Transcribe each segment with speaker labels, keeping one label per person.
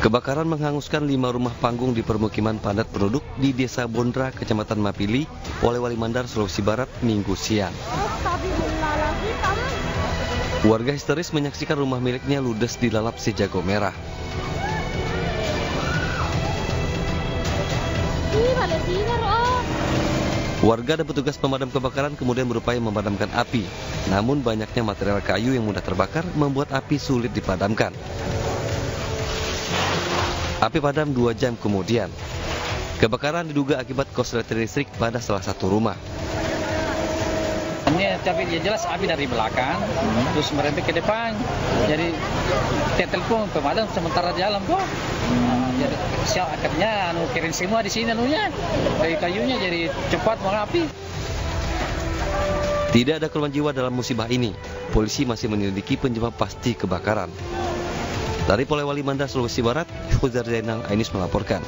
Speaker 1: Kebakaran menghanguskan 5 rumah panggung di permukiman padat penduduk di Desa Bondra, Kecamatan Mapili, Polewali Mandar, Sulawesi Barat, Minggu siang. Warga histeris menyaksikan rumah miliknya ludes dilalap si jago merah. Warga dan petugas pemadam kebakaran kemudian berupaya memadamkan api. Namun banyaknya material kayu yang mudah terbakar membuat api sulit dipadamkan. Api padam 2 jam kemudian. Kebakaran diduga akibat korsleting listrik pada salah satu rumah.
Speaker 2: Ini tapi jelas api dari belakang, terus merembet ke depan. Jadi telepon pemadam sementara jalan kok. Jadi akhirnya kirim semua di sini dari kayunya jadi cepat mengapi.
Speaker 1: Tidak ada korban jiwa dalam musibah ini. Polisi masih menyelidiki penyebab pasti kebakaran. Dari Polewali Mandar, Sulawesi Barat, Huzar Zainal Ainis melaporkan.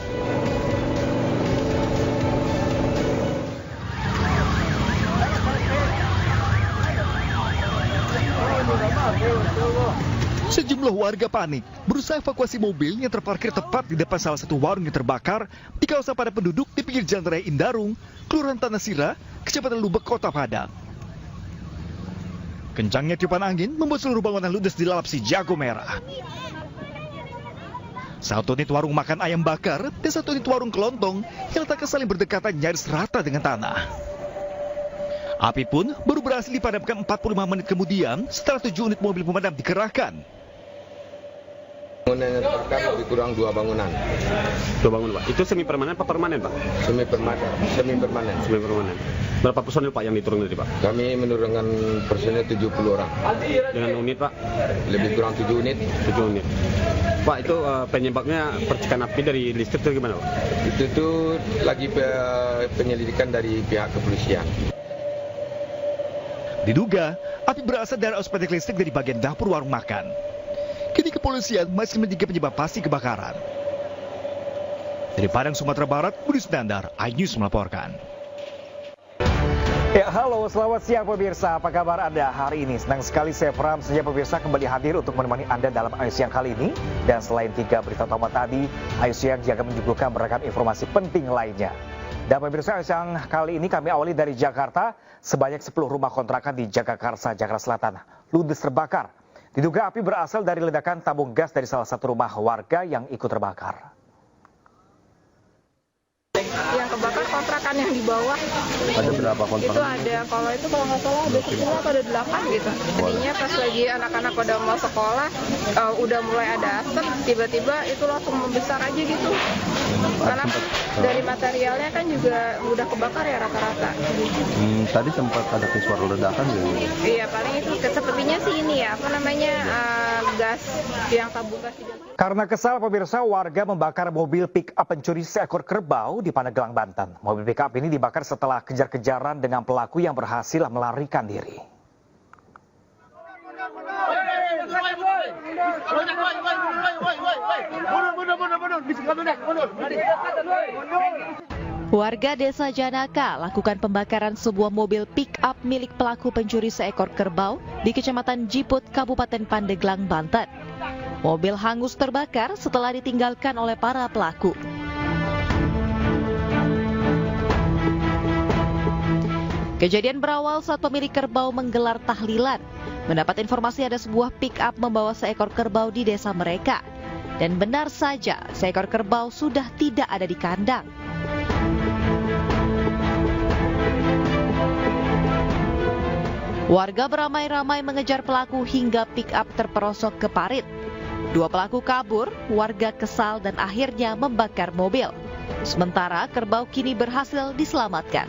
Speaker 3: Sejumlah warga panik berusaha evakuasi mobil yang terparkir tepat di depan salah satu warung yang terbakar di kawasan padat penduduk di pinggir Jalan Raya Indarung, Kelurahan Tanah Sira, Kecamatan Lubek, Kota Padang. Kencangnya tiupan angin membuat seluruh bangunan ludes dilalap si jago merah. Satu unit warung makan ayam bakar dan satu unit warung kelontong yang letaknya saling berdekatan nyaris rata dengan tanah. Api pun baru berhasil dipadamkan 45 menit kemudian setelah 7 unit mobil pemadam dikerahkan.
Speaker 4: Bangunan yang terbakar lebih kurang 2 bangunan.
Speaker 5: 2 bangunan, Pak. Itu semi permanen apa permanen, Pak?
Speaker 4: Semi permanen.
Speaker 5: Berapa personil, Pak, yang diturunkan tadi, Pak?
Speaker 4: Kami menurunkan personil 70 orang.
Speaker 5: Dengan unit, Pak?
Speaker 4: Lebih kurang 7 unit.
Speaker 5: 7 unit. Pak, itu penyebabnya percikan api dari listrik itu gimana, Pak?
Speaker 4: Itu lagi penyelidikan dari pihak kepolisian.
Speaker 3: Diduga, api berasal dari arus pendek listrik dari bagian dapur warung makan. Kini kepolisian masih menyelidiki penyebab pasti kebakaran. Dari Padang, Sumatera Barat, Budi Sundandar, iNews melaporkan.
Speaker 6: Ya, halo, selamat siang pemirsa. Apa kabar Anda hari ini? Senang sekali saya Pram saja pemirsa kembali hadir untuk menemani Anda dalam Ayu Siang kali ini. Dan selain 3 berita utama tadi, Ayu Siang juga menyuguhkan beragam informasi penting lainnya. Dan pemirsa, Ayu Siang kali ini kami awali dari Jakarta. Sebanyak 10 rumah kontrakan di Jagakarsa, Jakarta Selatan ludes terbakar. Diduga api berasal dari ledakan tabung gas dari salah satu rumah warga yang ikut terbakar.
Speaker 7: Yang kebakar kontrakan yang di bawah.
Speaker 5: Ada berapa kontrakan?
Speaker 7: Itu ada, kalau nggak salah ada 10 atau ada 8 gitu. Jadinya pas lagi anak-anak udah mau sekolah, udah mulai ada asap, tiba-tiba itu langsung membesar aja gitu. Karena dari materialnya kan juga udah kebakar ya rata-rata.
Speaker 5: Tadi sempat ada suara ledakan gitu.
Speaker 7: Iya, paling itu sepertinya sih ini ya, gas yang tabung gas.
Speaker 6: Karena kesal pemirsa, warga membakar mobil pick-up pencuri seekor kerbau di Pandeglang, Banten. Mobil pick-up ini dibakar setelah kejar-kejaran dengan pelaku yang berhasil melarikan diri.
Speaker 8: Warga Desa Janaka lakukan pembakaran sebuah mobil pick-up milik pelaku pencuri seekor kerbau di Kecamatan Jiput, Kabupaten Pandeglang, Banten. Mobil hangus terbakar setelah ditinggalkan oleh para pelaku. Kejadian berawal saat pemilik kerbau menggelar tahlilan. Mendapat informasi ada sebuah pick-up membawa seekor kerbau di desa mereka. Dan benar saja, seekor kerbau sudah tidak ada di kandang. Warga beramai-ramai mengejar pelaku hingga pick-up terperosok ke parit. 2 pelaku kabur, warga kesal dan akhirnya membakar mobil. Sementara kerbau kini berhasil diselamatkan.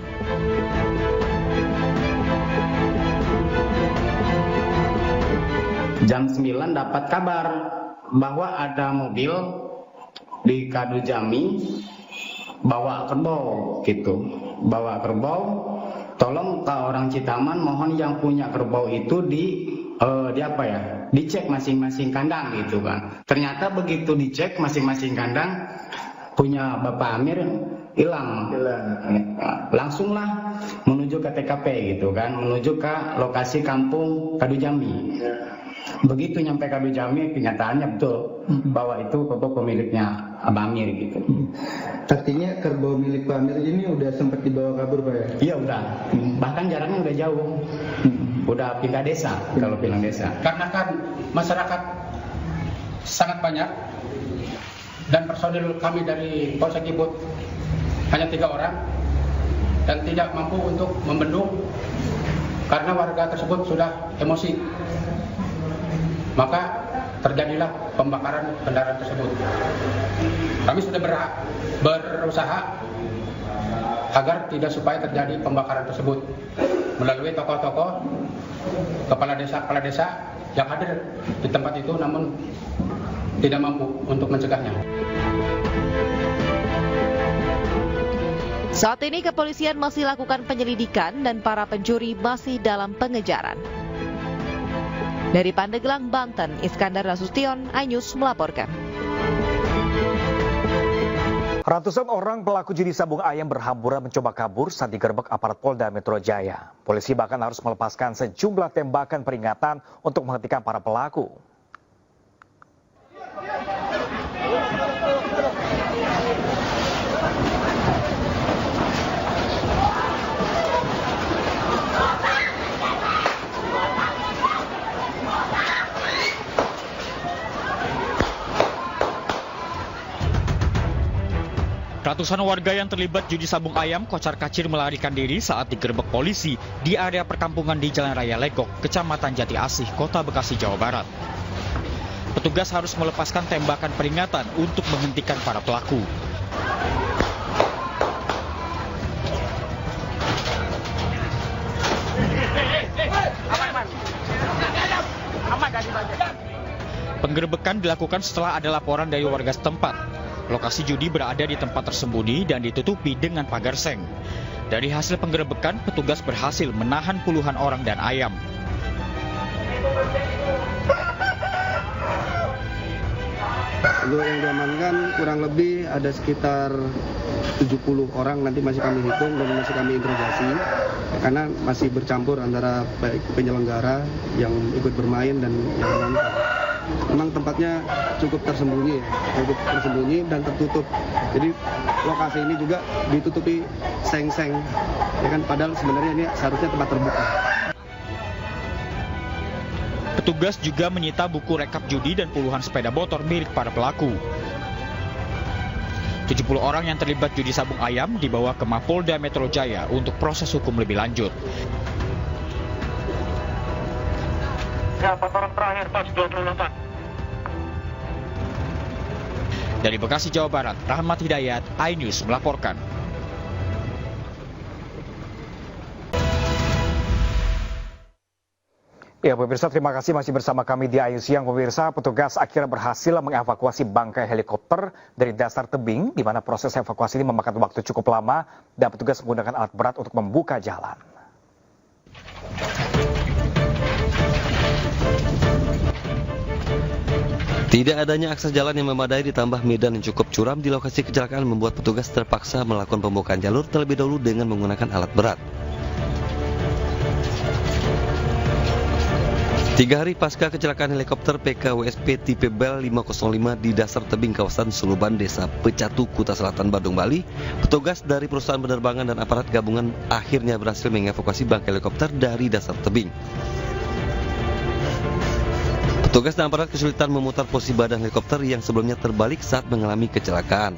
Speaker 9: Jam 9 dapat kabar bahwa ada mobil di Kadu Jami bawa kerbau gitu. Bawa kerbau, tolong ke orang Citaman mohon yang punya kerbau itu dicek masing-masing kandang gitu kan. Ternyata begitu dicek masing-masing kandang punya Bapak Amir hilang. Langsunglah menuju ke TKP gitu kan, menuju ke lokasi kampung Kadu Jambi. Begitu nyampe Kadu Jami, kenyataannya betul bahwa itu kerbau pemiliknya Abang Amir gitu.
Speaker 10: Artinya kerbau milik Pak Amir ini udah sempat dibawa kabur Pak ya?
Speaker 9: Iya udah, bahkan jaraknya udah jauh, udah pindah desa kalau pindah desa.
Speaker 11: Karena kan masyarakat sangat banyak dan personil kami dari Polsek Jiput hanya 3 orang dan tidak mampu untuk membendung karena warga tersebut sudah emosi. Maka terjadilah pembakaran kendaraan tersebut. Kami sudah berusaha agar tidak supaya terjadi pembakaran tersebut melalui tokoh-tokoh kepala desa yang hadir di tempat itu namun tidak mampu untuk mencegahnya.
Speaker 8: Saat ini kepolisian masih lakukan penyelidikan dan para pencuri masih dalam pengejaran. Dari Pandeglang, Banten, Iskandar Nasution, iNews melaporkan.
Speaker 6: Ratusan orang pelaku judi sabung ayam berhamburan mencoba kabur saat digerebek aparat Polda Metro Jaya. Polisi bahkan harus melepaskan sejumlah tembakan peringatan untuk menghentikan para pelaku.
Speaker 3: Ratusan warga yang terlibat judi sabung ayam kocar-kacir melarikan diri saat digerebek polisi di area perkampungan di Jalan Raya Legok, Kecamatan Jati Asih, Kota Bekasi, Jawa Barat. Petugas harus melepaskan tembakan peringatan untuk menghentikan para pelaku. Penggerebekan dilakukan setelah ada laporan dari warga setempat. Lokasi judi berada di tempat tersembunyi dan ditutupi dengan pagar seng. Dari hasil penggerebekan, petugas berhasil menahan puluhan orang dan ayam.
Speaker 10: Untuk yang diamankan kurang lebih ada sekitar 70 orang, nanti masih kami hitung dan masih kami interogasi. Karena masih bercampur antara penyelenggara yang ikut bermain dan yang menonton. Memang tempatnya cukup tersembunyi dan tertutup. Jadi lokasi ini juga ditutupi seng-seng, ya kan? Padahal sebenarnya ini seharusnya tempat terbuka.
Speaker 3: Petugas juga menyita buku rekap judi dan puluhan sepeda motor milik para pelaku. 70 orang yang terlibat judi sabung ayam dibawa ke Mapolda Metro Jaya untuk proses hukum lebih lanjut.
Speaker 11: Orang terakhir pas 28.
Speaker 3: Dari Bekasi, Jawa Barat, Rahmat Hidayat, iNews melaporkan.
Speaker 6: Ya pemirsa, terima kasih masih bersama kami di iNews Siang. Pemirsa, petugas akhirnya berhasil mengevakuasi bangkai helikopter dari dasar tebing, di mana proses evakuasi ini memakan waktu cukup lama dan petugas menggunakan alat berat untuk membuka jalan.
Speaker 1: Tidak adanya akses jalan yang memadai ditambah medan yang cukup curam di lokasi kecelakaan membuat petugas terpaksa melakukan pembukaan jalur terlebih dahulu dengan menggunakan alat berat. 3 hari pasca kecelakaan helikopter PKWSP tipe Bell 505 di dasar tebing kawasan Suluban, Desa Pecatu, Kuta Selatan, Badung, Bali, petugas dari perusahaan penerbangan dan aparat gabungan akhirnya berhasil mengevakuasi bangkai helikopter dari dasar tebing. Petugas dan aparat kesulitan memutar posisi badan helikopter yang sebelumnya terbalik saat mengalami kecelakaan.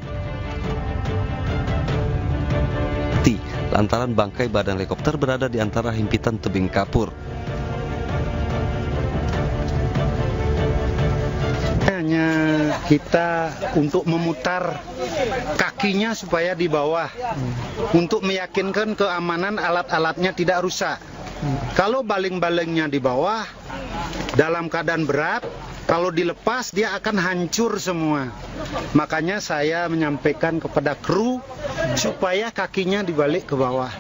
Speaker 1: Lantaran bangkai badan helikopter berada di antara himpitan tebing kapur.
Speaker 12: Hanya kita untuk memutar kakinya supaya di bawah, untuk meyakinkan keamanan alat-alatnya tidak rusak. Kalau baling-balingnya di bawah, dalam keadaan berat, kalau dilepas dia akan hancur semua. Makanya saya menyampaikan kepada kru supaya kakinya dibalik ke bawah.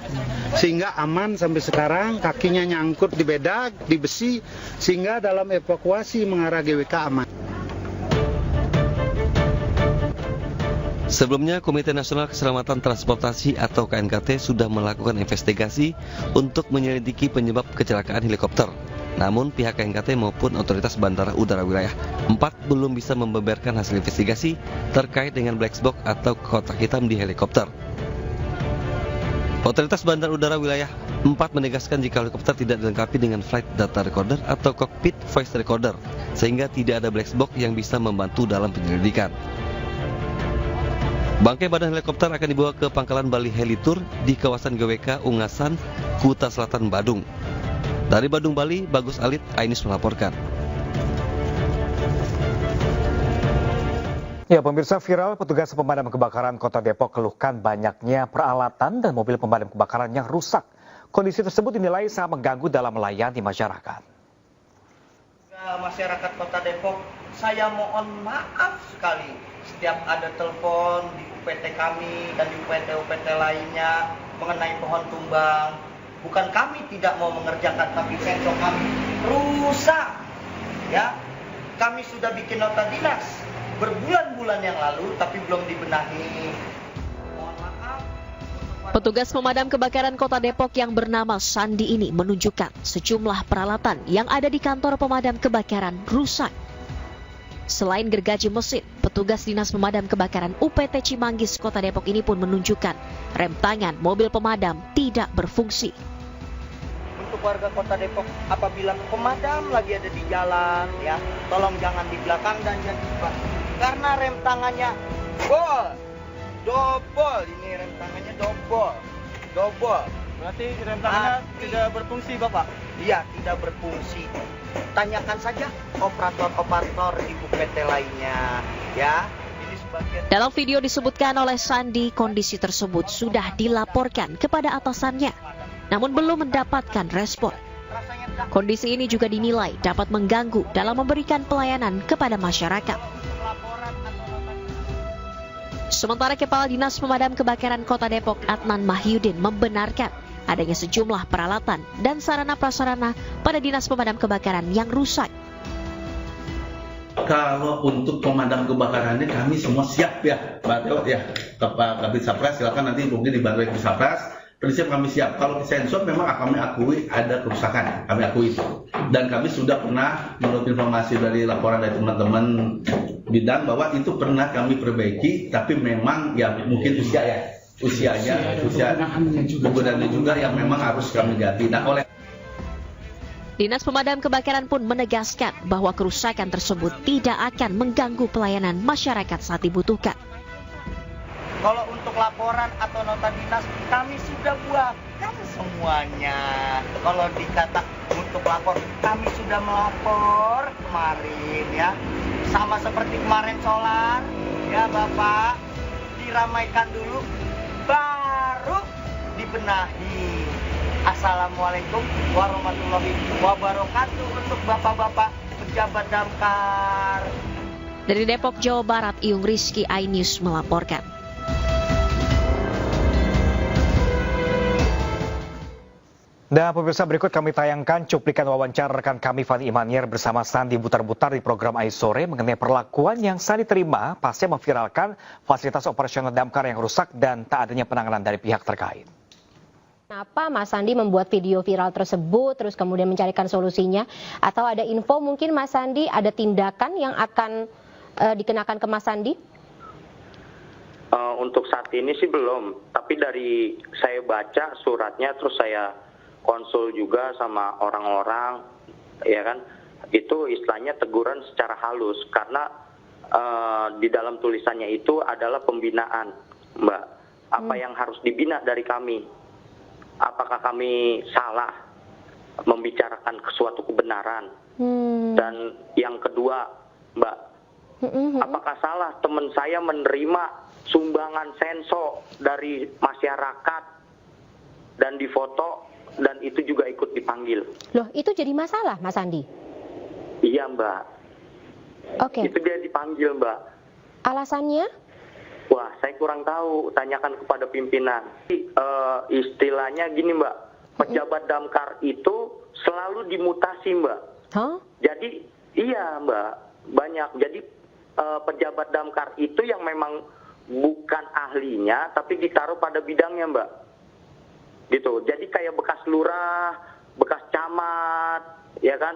Speaker 12: Sehingga aman sampai sekarang, kakinya nyangkut di bedak, di besi, sehingga dalam evakuasi mengarah GWK aman.
Speaker 1: Sebelumnya, Komite Nasional Keselamatan Transportasi atau KNKT sudah melakukan investigasi untuk menyelidiki penyebab kecelakaan helikopter. Namun pihak KNKT maupun otoritas bandara udara wilayah 4 belum bisa membeberkan hasil investigasi terkait dengan black box atau kotak hitam di helikopter. Otoritas bandara udara wilayah 4 menegaskan jika helikopter tidak dilengkapi dengan flight data recorder atau cockpit voice recorder, sehingga tidak ada black box yang bisa membantu dalam penyelidikan. Bangkai badan helikopter akan dibawa ke Pangkalan Bali Helitur di kawasan GWK Ungasan, Kuta Selatan, Badung. Dari Badung, Bali, Bagus Alit, Ainus melaporkan.
Speaker 6: Ya, pemirsa, viral petugas pemadam kebakaran Kota Depok keluhkan banyaknya peralatan dan mobil pemadam kebakaran yang rusak. Kondisi tersebut dinilai sangat mengganggu dalam melayani masyarakat.
Speaker 13: Masyarakat Kota Depok, saya mohon maaf sekali. Setiap ada telepon di UPT kami dan di UPT-UPT lainnya mengenai pohon tumbang, bukan kami tidak mau mengerjakan, tapi sensor kami rusak. Ya, kami sudah bikin nota dinas berbulan-bulan yang lalu, tapi belum dibenahi. Mohon maaf.
Speaker 8: Petugas pemadam kebakaran Kota Depok yang bernama Sandi ini menunjukkan sejumlah peralatan yang ada di kantor pemadam kebakaran rusak. Selain gergaji mesin, petugas Dinas Pemadam Kebakaran UPT Cimanggis Kota Depok ini pun menunjukkan rem tangan mobil pemadam tidak berfungsi.
Speaker 13: Untuk warga Kota Depok, apabila pemadam lagi ada di jalan, ya, tolong jangan di belakang dan jangan di depan. Karena rem tangannya double, ini rem tangannya double.
Speaker 10: Berarti rem tangannya tidak berfungsi, Bapak?
Speaker 13: Iya, tidak berfungsi. Tanyakan saja operator-operator di UPT lainnya, ya. Ini sebagian.
Speaker 8: Dalam video disebutkan oleh Sandi, kondisi tersebut sudah dilaporkan kepada atasannya, namun belum mendapatkan respon. Kondisi ini juga dinilai dapat mengganggu dalam memberikan pelayanan kepada masyarakat. Sementara Kepala Dinas Pemadam Kebakaran Kota Depok Adnan Mahyudin membenarkan adanya sejumlah peralatan dan sarana-prasarana pada Dinas Pemadam Kebakaran yang rusak.
Speaker 14: Kalau untuk pemadam kebakarannya kami semua siap ya, Mbak Teo ya. Kabit Sapras silakan nanti mungkin dibantu Kabit Sapras. Prinsip kami siap. Kalau di sensor memang kami akui ada kerusakan, kami akui itu. Dan kami sudah pernah menurut informasi dari laporan dari teman-teman bidang bahwa itu pernah kami perbaiki, tapi memang ya mungkin usianya kegunaannya juga yang memang harus kami ganti. Nah, oleh
Speaker 8: Dinas Pemadam Kebakaran pun menegaskan bahwa kerusakan tersebut tidak akan mengganggu pelayanan masyarakat saat dibutuhkan.
Speaker 13: Kalau untuk laporan atau nota dinas, kami sudah buatkan semuanya. Kalau dikata untuk lapor, kami sudah melapor kemarin ya. Sama seperti kemarin solar, ya Bapak, diramaikan dulu, baru dibenahi. Assalamualaikum warahmatullahi wabarakatuh untuk Bapak-Bapak pejabat damkar.
Speaker 8: Dari Depok, Jawa Barat, Iyung Rizky, iNews melaporkan.
Speaker 6: Dan pemirsa, berikut kami tayangkan cuplikan wawancara rekan kami Fani Imanier bersama Sandi Butar-Butar di program Ais Sore mengenai perlakuan yang Sandi terima pasca memviralkan fasilitas operasional damkar yang rusak dan tak adanya penanganan dari pihak terkait.
Speaker 15: Kenapa Mas Sandi membuat video viral tersebut, terus kemudian mencarikan solusinya? Atau ada info mungkin Mas Sandi ada tindakan yang akan dikenakan ke Mas Sandi?
Speaker 16: Untuk saat ini sih belum, tapi dari saya baca suratnya, terus saya konsul juga sama orang-orang, ya kan, itu istilahnya teguran secara halus, karena di dalam tulisannya itu adalah pembinaan, Mbak. Apa yang harus dibina dari kami? Apakah kami salah membicarakan suatu kebenaran? Dan yang kedua, Mbak, apakah salah teman saya menerima sumbangan sensor dari masyarakat dan difoto dan itu juga ikut dipanggil?
Speaker 15: Loh, itu jadi masalah, Mas Sandi?
Speaker 16: Iya, Mbak.
Speaker 15: Oke.
Speaker 16: Itu dia dipanggil, Mbak.
Speaker 15: Alasannya?
Speaker 16: Wah, saya kurang tahu. Tanyakan kepada pimpinan. Istilahnya gini, Mbak. Pejabat damkar itu selalu dimutasi, Mbak.
Speaker 15: Huh?
Speaker 16: Jadi, iya, Mbak. Banyak. Jadi, pejabat damkar itu yang memang bukan ahlinya, tapi ditaruh pada bidangnya, Mbak. Gitu. Jadi kayak bekas lurah, bekas camat, ya kan?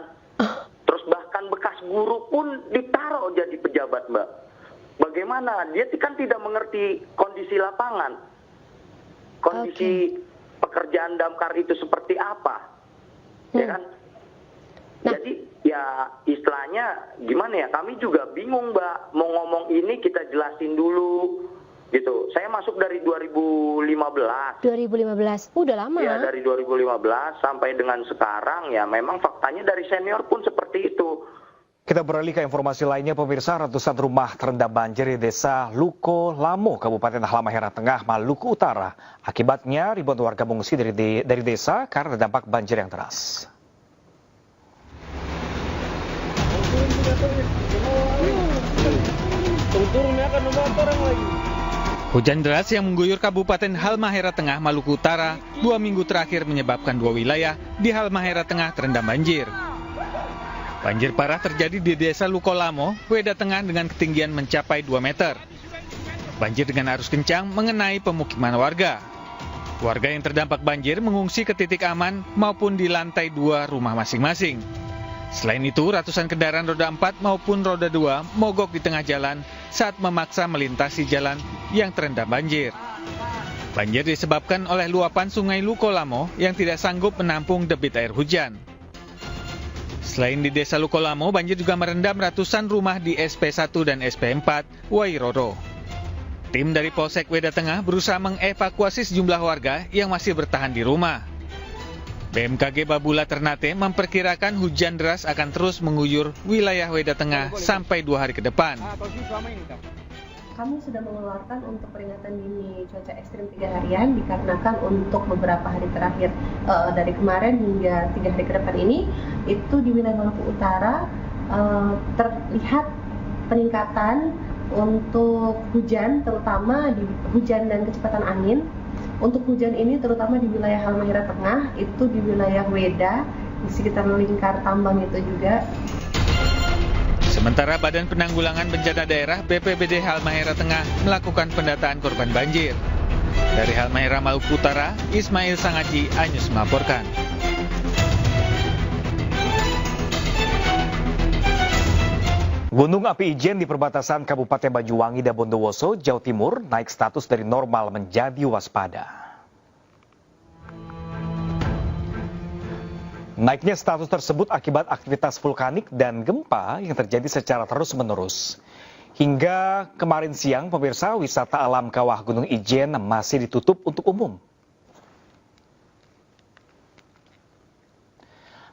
Speaker 16: Terus bahkan bekas guru pun ditaruh jadi pejabat, Mbak. Bagaimana? Dia kan tidak mengerti kondisi lapangan. Kondisi pekerjaan damkar itu seperti apa. Ya kan? Jadi ya istilahnya gimana ya? Kami juga bingung, Mbak. Mau ngomong ini kita jelasin dulu. Gitu. Saya masuk dari 2015.
Speaker 15: 2015, udah lama.
Speaker 16: Ya, dari 2015 sampai dengan sekarang ya memang faktanya dari senior pun seperti itu.
Speaker 6: Kita beralih ke informasi lainnya, pemirsa. Ratusan rumah terendam banjir di desa Luko Lamo, Kabupaten Halmahera Tengah, Maluku Utara. Akibatnya ribuan warga mengungsi dari desa karena dampak banjir yang deras.
Speaker 17: Hujan deras yang mengguyur Kabupaten Halmahera Tengah, Maluku Utara, 2 minggu terakhir menyebabkan 2 wilayah di Halmahera Tengah terendam banjir. Banjir parah terjadi di desa Lukolamo, Weda Tengah dengan ketinggian mencapai 2 meter. Banjir dengan arus kencang mengenai pemukiman warga. Warga yang terdampak banjir mengungsi ke titik aman maupun di lantai 2 rumah masing-masing. Selain itu, ratusan kendaraan roda 4 maupun roda 2 mogok di tengah jalan saat memaksa melintasi jalan yang terendam banjir. Banjir disebabkan oleh luapan sungai Lukolamo yang tidak sanggup menampung debit air hujan. Selain di desa Lukolamo, banjir juga merendam ratusan rumah di SP1 dan SP4 Wairoro. Tim dari Polsek Weda Tengah berusaha mengevakuasi sejumlah warga yang masih bertahan di rumah. BMKG Babula Ternate memperkirakan hujan deras akan terus mengguyur wilayah Weda Tengah sampai 2 hari ke depan.
Speaker 18: Kami sudah mengeluarkan untuk peringatan dini cuaca ekstrim 3 harian dikarenakan untuk beberapa hari terakhir dari kemarin hingga 3 hari ke depan ini itu di wilayah Maluku Utara terlihat peningkatan untuk hujan, terutama di hujan dan kecepatan angin. Untuk hujan ini terutama di wilayah Halmahera Tengah, itu di wilayah Weda, di sekitar lingkar tambang itu juga.
Speaker 17: Sementara Badan Penanggulangan Bencana Daerah BPBD Halmahera Tengah melakukan pendataan korban banjir. Dari Halmahera, Maluku Utara, Ismail Sangaji, Anyus melaporkan.
Speaker 6: Gunung api Ijen di perbatasan Kabupaten Banyuwangi dan Bondowoso, Jawa Timur, naik status dari normal menjadi waspada. Naiknya status tersebut akibat aktivitas vulkanik dan gempa yang terjadi secara terus-menerus. Hingga kemarin siang, pemirsa, wisata alam kawah Gunung Ijen masih ditutup untuk umum.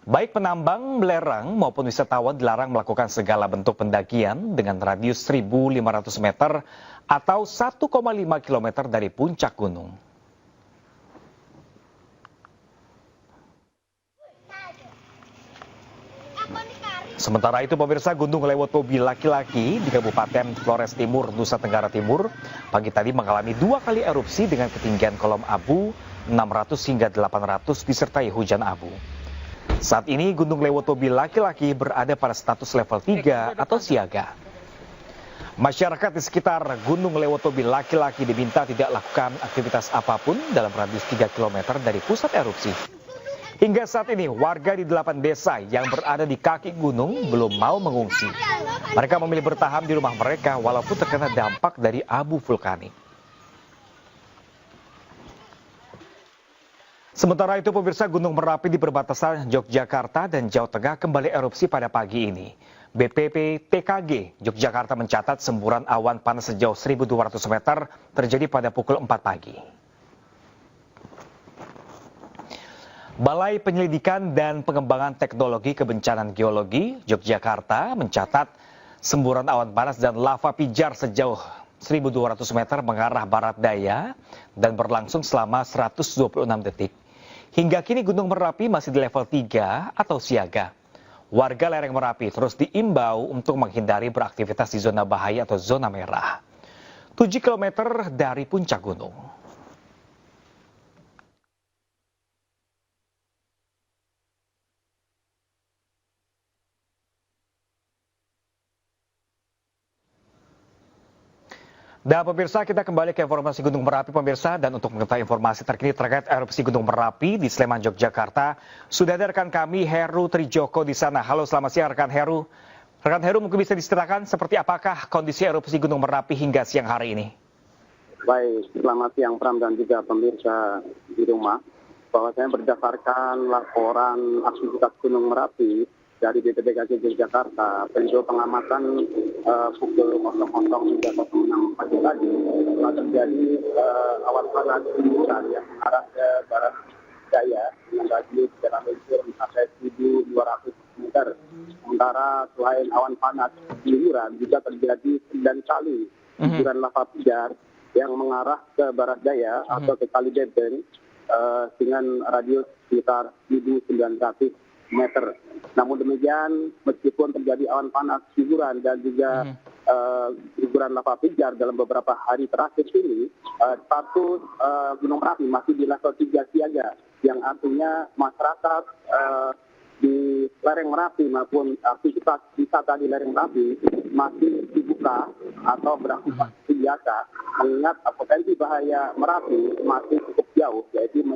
Speaker 6: Baik penambang, belerang maupun wisatawan dilarang melakukan segala bentuk pendakian dengan radius 1.500 meter atau 1,5 km dari puncak gunung. Sementara itu, pemirsa, Gunung Lewotobi laki-laki di Kabupaten Flores Timur, Nusa Tenggara Timur, pagi tadi mengalami 2 kali erupsi dengan ketinggian kolom abu 600 hingga 800 disertai hujan abu. Saat ini Gunung Lewotobi laki-laki berada pada status level 3 atau siaga. Masyarakat di sekitar Gunung Lewotobi laki-laki diminta tidak lakukan aktivitas apapun dalam radius 3 km dari pusat erupsi. Hingga saat ini warga di 8 desa yang berada di kaki gunung belum mau mengungsi. Mereka memilih bertahan di rumah mereka walaupun terkena dampak dari abu vulkanik. Sementara itu, pemirsa, Gunung Merapi di perbatasan Yogyakarta dan Jawa Tengah kembali erupsi pada pagi ini. BPPTKG Yogyakarta mencatat semburan awan panas sejauh 1.200 meter terjadi pada pukul 4 pagi. Balai Penyelidikan dan Pengembangan Teknologi Kebencanaan Geologi Yogyakarta mencatat semburan awan panas dan lava pijar sejauh 1.200 meter mengarah barat daya dan berlangsung selama 126 detik. Hingga kini Gunung Merapi masih di level 3 atau siaga. Warga lereng Merapi terus diimbau untuk menghindari beraktivitas di zona bahaya atau zona merah. 7 km dari puncak gunung. Dan pemirsa, kita kembali ke informasi Gunung Merapi pemirsa, dan untuk mengetahui informasi terkini terkait erupsi Gunung Merapi di Sleman, Yogyakarta, sudah ada rekan kami Heru Trijoko di sana. Halo, selamat siang rekan Heru. Rekan Heru, mungkin bisa diceritakan seperti apakah kondisi erupsi Gunung Merapi hingga siang hari ini?
Speaker 19: Baik, selamat siang Pram dan juga pemirsa di rumah. Bahwasanya berdasarkan laporan aktivitas Gunung Merapi dari BPBD Yogyakarta, penjauh pengamatan pukul 00 hingga 06 pagi tadi telah terjadi awan panas yang mengarah ke barat daya dengan radius diameter mencapai 1.200 meter. Sementara selain awan panas guguran juga terjadi 9 kali guguran lava pijar yang mengarah ke barat daya atau ke Kali Bebeng dengan radius sekitar 1.900 meter. Namun demikian, meskipun terjadi awan panas guguran dan juga guguran lava pijar dalam beberapa hari terakhir ini, status Gunung Merapi masih di level 3 siaga, yang artinya masyarakat di lereng Merapi maupun aktivitas wisata di lereng Merapi masih dibuka atau beraktivitas biasa, mengingat potensi bahaya Merapi masih cukup jauh, yaitu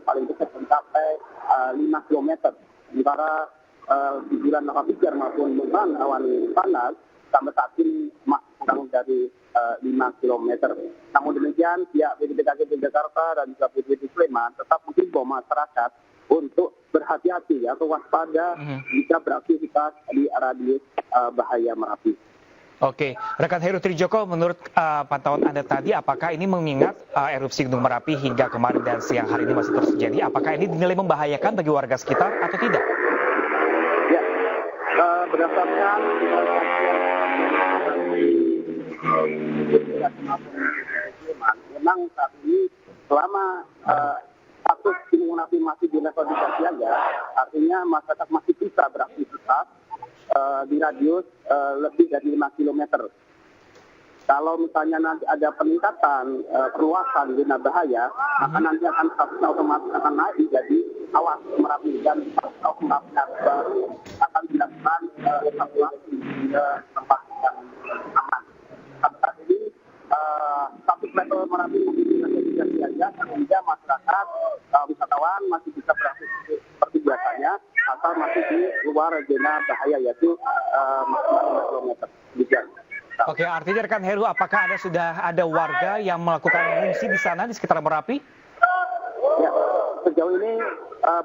Speaker 19: paling dekat mencapai 5 km. Sementara guguran lava pijar maupun beban awan panas sampai saat ini kurang dari 5 km. Namun demikian, pihak BPBD Jakarta dan juga BPBD Sleman tetap menghimbau masyarakat untuk berhati-hati atau waspada jika beraktivitas di radius bahaya Merapi.
Speaker 6: Oke, rekan Heru Trijoko, menurut pantauan Anda tadi, apakah ini mengingat erupsi Gunung Merapi hingga kemarin dan siang hari ini masih terus terjadi? Apakah ini dinilai membahayakan bagi warga sekitar atau tidak?
Speaker 19: Ya, berdasarkan memang saat ini selama status Gunung Merapi masih di level 3 siaga, artinya masyarakat masih bisa beraktivitas di radius lebih dari 5 km. Kalau misalnya nanti ada peningkatan perluasan zona bahaya, maka nanti akan statusnya otomatis akan naik jadi awas Merapi, dan otomatis baru akan dilakukan evakuasi ke tempat yang aman. Saat ini status level Merapi masih siaga, sehingga masyarakat wisatawan masih bisa beraktivitas seperti biasanya, atau masih di luar zona bahaya, yaitu maksimal 5 km.
Speaker 6: Oke, artinya rekan Heru, apakah sudah ada warga yang melakukan mengungsi di sana di sekitar Merapi?
Speaker 19: Ya, sejauh ini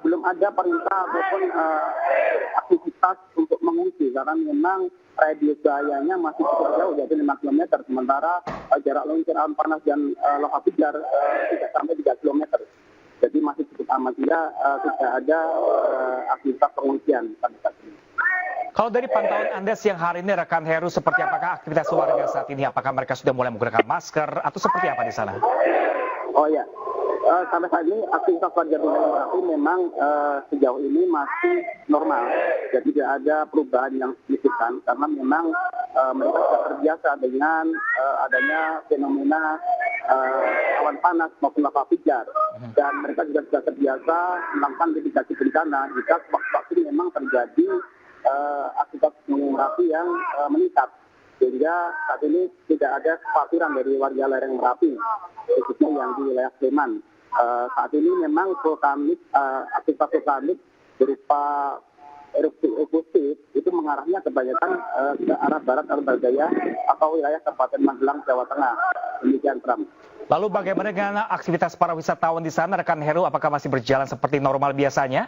Speaker 19: belum ada perintah ataupun aktivitas untuk mengungsi, karena memang radius bahayanya masih cukup jauh, yaitu 5 km. Sementara jarak luncur awan panas dan lava pijar tidak sampai 3 km. Jadi masih cukup aman, tidak ada aktivitas pengungsian pada saat ini.
Speaker 6: Kalau dari pantauan Anda siang hari ini, rekan Heru, seperti apakah aktivitas warga saat ini? Apakah mereka sudah mulai menggunakan masker atau seperti apa di sana?
Speaker 19: Oh ya, sampai saat ini aktivitas warga di Merapi memang sejauh ini masih normal. Jadi tidak ada perubahan yang signifikan, karena memang mereka sudah terbiasa dengan adanya fenomena awan panas maupun lava pijar, dan mereka juga sudah terbiasa melakukan mitigasi bencana jika waktu memang terjadi akibat Gunung Merapi yang meningkat, sehingga saat ini tidak ada kekhawatiran dari warga lereng Merapi, khususnya yang di wilayah Sleman. Saat ini memang aktivitas vulkanik berupa erupsi efusif itu mengarahnya kebanyakan ke arah barat daya atau wilayah Kabupaten Magelang, Jawa Tengah. Demikian, Pram.
Speaker 6: Lalu bagaimana dengan aktivitas para wisatawan di sana, rekan Heru? Apakah masih berjalan seperti normal biasanya?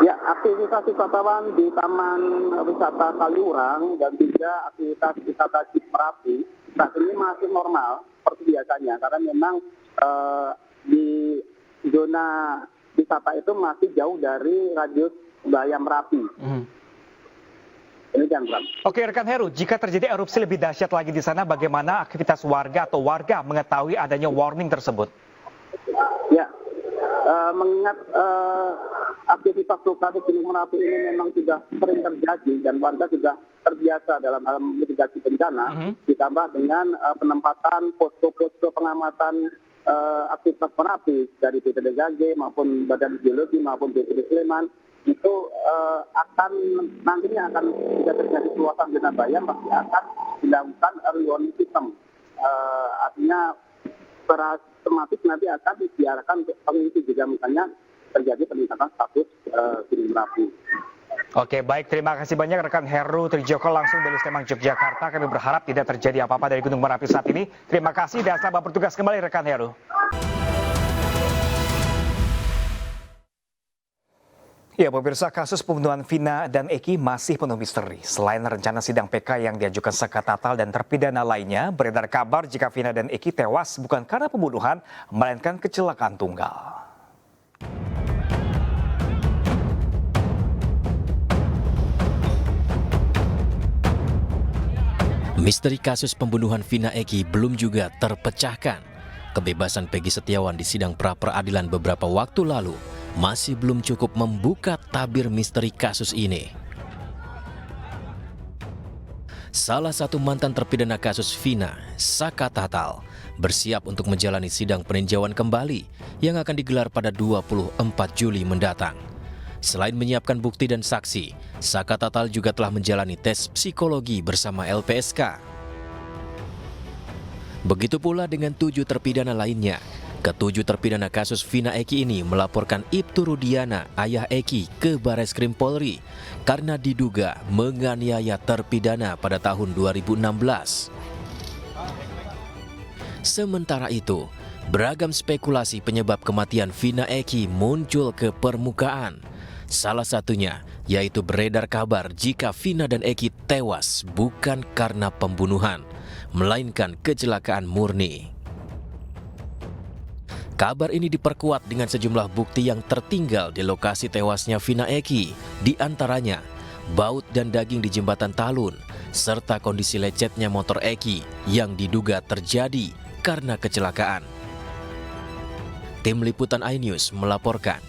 Speaker 19: Ya, aktivitas wisatawan di Taman Wisata Kaliurang dan juga aktivitas wisata Jeep Merapi saat ini masih normal seperti biasanya, karena memang di zona wisata itu masih jauh dari radius bahaya Merapi. Demikian, Bram.
Speaker 6: Oke, rekan Heru, jika terjadi erupsi lebih dahsyat lagi di sana, bagaimana aktivitas warga atau warga mengetahui adanya warning tersebut?
Speaker 19: Ya, mengingat aktivitas vulkanik Gunung Merapi ini memang sudah sering terjadi dan warga sudah terbiasa dalam hal mitigasi bencana, ditambah dengan penempatan posko-posko pengamatan aktivitas Merapi dari BPBD maupun Badan Geologi maupun BPBD Sleman, itu nantinya akan jika terjadi perluasan zona bahaya pasti akan dilakukan early warning system. artinya secara sistematis nanti akan dibiarkan untuk pengungsi jika misalnya terjadi peningkatan status Gunung Merapi.
Speaker 6: Oke, baik. Terima kasih banyak rekan Heru Trijoko langsung dari Sleman, Yogyakarta. Kami berharap tidak terjadi apa-apa dari Gunung Merapi saat ini. Terima kasih dan selamat bertugas kembali rekan Heru. Ya, pemirsa, kasus pembunuhan Vina dan Eki masih penuh misteri. Selain rencana sidang PK yang diajukan Saka Tatal dan terpidana lainnya, beredar kabar jika Vina dan Eki tewas bukan karena pembunuhan, melainkan kecelakaan tunggal.
Speaker 20: Misteri kasus pembunuhan Vina Eki belum juga terpecahkan. Kebebasan Peggy Setiawan di sidang pra-peradilan beberapa waktu lalu masih belum cukup membuka tabir misteri kasus ini. Salah satu mantan terpidana kasus Vina, Saka Tatal, bersiap untuk menjalani sidang peninjauan kembali yang akan digelar pada 24 Juli mendatang. Selain menyiapkan bukti dan saksi, Saka Tatal juga telah menjalani tes psikologi bersama LPSK. Begitu pula dengan 7 terpidana lainnya. Ketujuh terpidana kasus Vina Eki ini melaporkan Ibtu Rudiana, ayah Eki, ke Bareskrim Polri karena diduga menganiaya terpidana pada tahun 2016. Sementara itu, beragam spekulasi penyebab kematian Vina Eki muncul ke permukaan. Salah satunya yaitu beredar kabar jika Vina dan Eki tewas bukan karena pembunuhan, melainkan kecelakaan murni. Kabar ini diperkuat dengan sejumlah bukti yang tertinggal di lokasi tewasnya Vina Eki, di antaranya baut dan daging di jembatan Talun, serta kondisi lecetnya motor Eki yang diduga terjadi karena kecelakaan. Tim Liputan iNews melaporkan.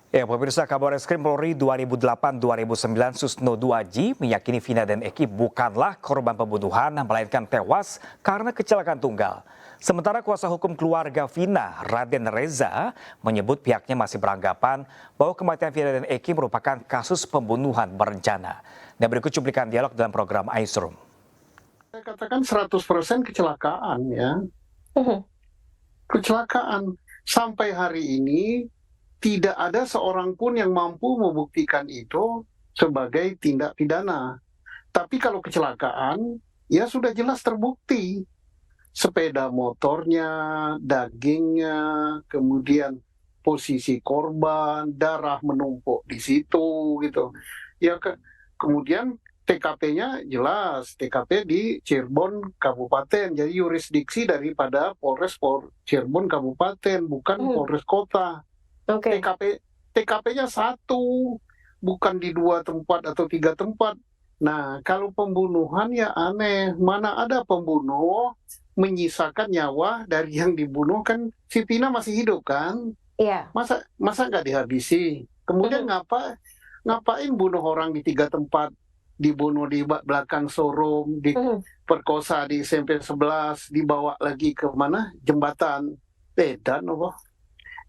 Speaker 6: Ya, pemirsa, Kabar Reskrim Polri 2008-2009 Susno 2Ji meyakini Vina dan Eki bukanlah korban pembunuhan, melainkan tewas karena kecelakaan tunggal. Sementara kuasa hukum keluarga Vina, Raden Reza, menyebut pihaknya masih beranggapan bahwa kematian Vina dan Eki merupakan kasus pembunuhan berencana. Dan berikut cuplikan dialog dalam program Aisroom.
Speaker 21: Saya katakan 100% kecelakaan ya. Kecelakaan. Sampai hari ini tidak ada seorang pun yang mampu membuktikan itu sebagai tindak pidana. Tapi kalau kecelakaan, ya sudah jelas terbukti. Sepeda motornya, dagingnya, kemudian posisi korban, darah menumpuk di situ gitu. Ya kemudian TKP-nya jelas, TKP di Cirebon Kabupaten, jadi yurisdiksi daripada Polres Cirebon Kabupaten, bukan Polres Kota.
Speaker 15: Okay.
Speaker 21: TKP-nya satu, bukan di 2 tempat atau 3 tempat. Nah, kalau pembunuhan ya aneh, mana ada pembunuh menyisakan nyawa dari yang dibunuh, kan si Vina masih hidup kan?
Speaker 15: Iya.
Speaker 21: Masa nggak dihabisi? Kemudian ngapain bunuh orang di 3 tempat? Dibunuh di belakang showroom, diperkosa di SMP 11, dibawa lagi ke mana? Jembatan. Dan apa?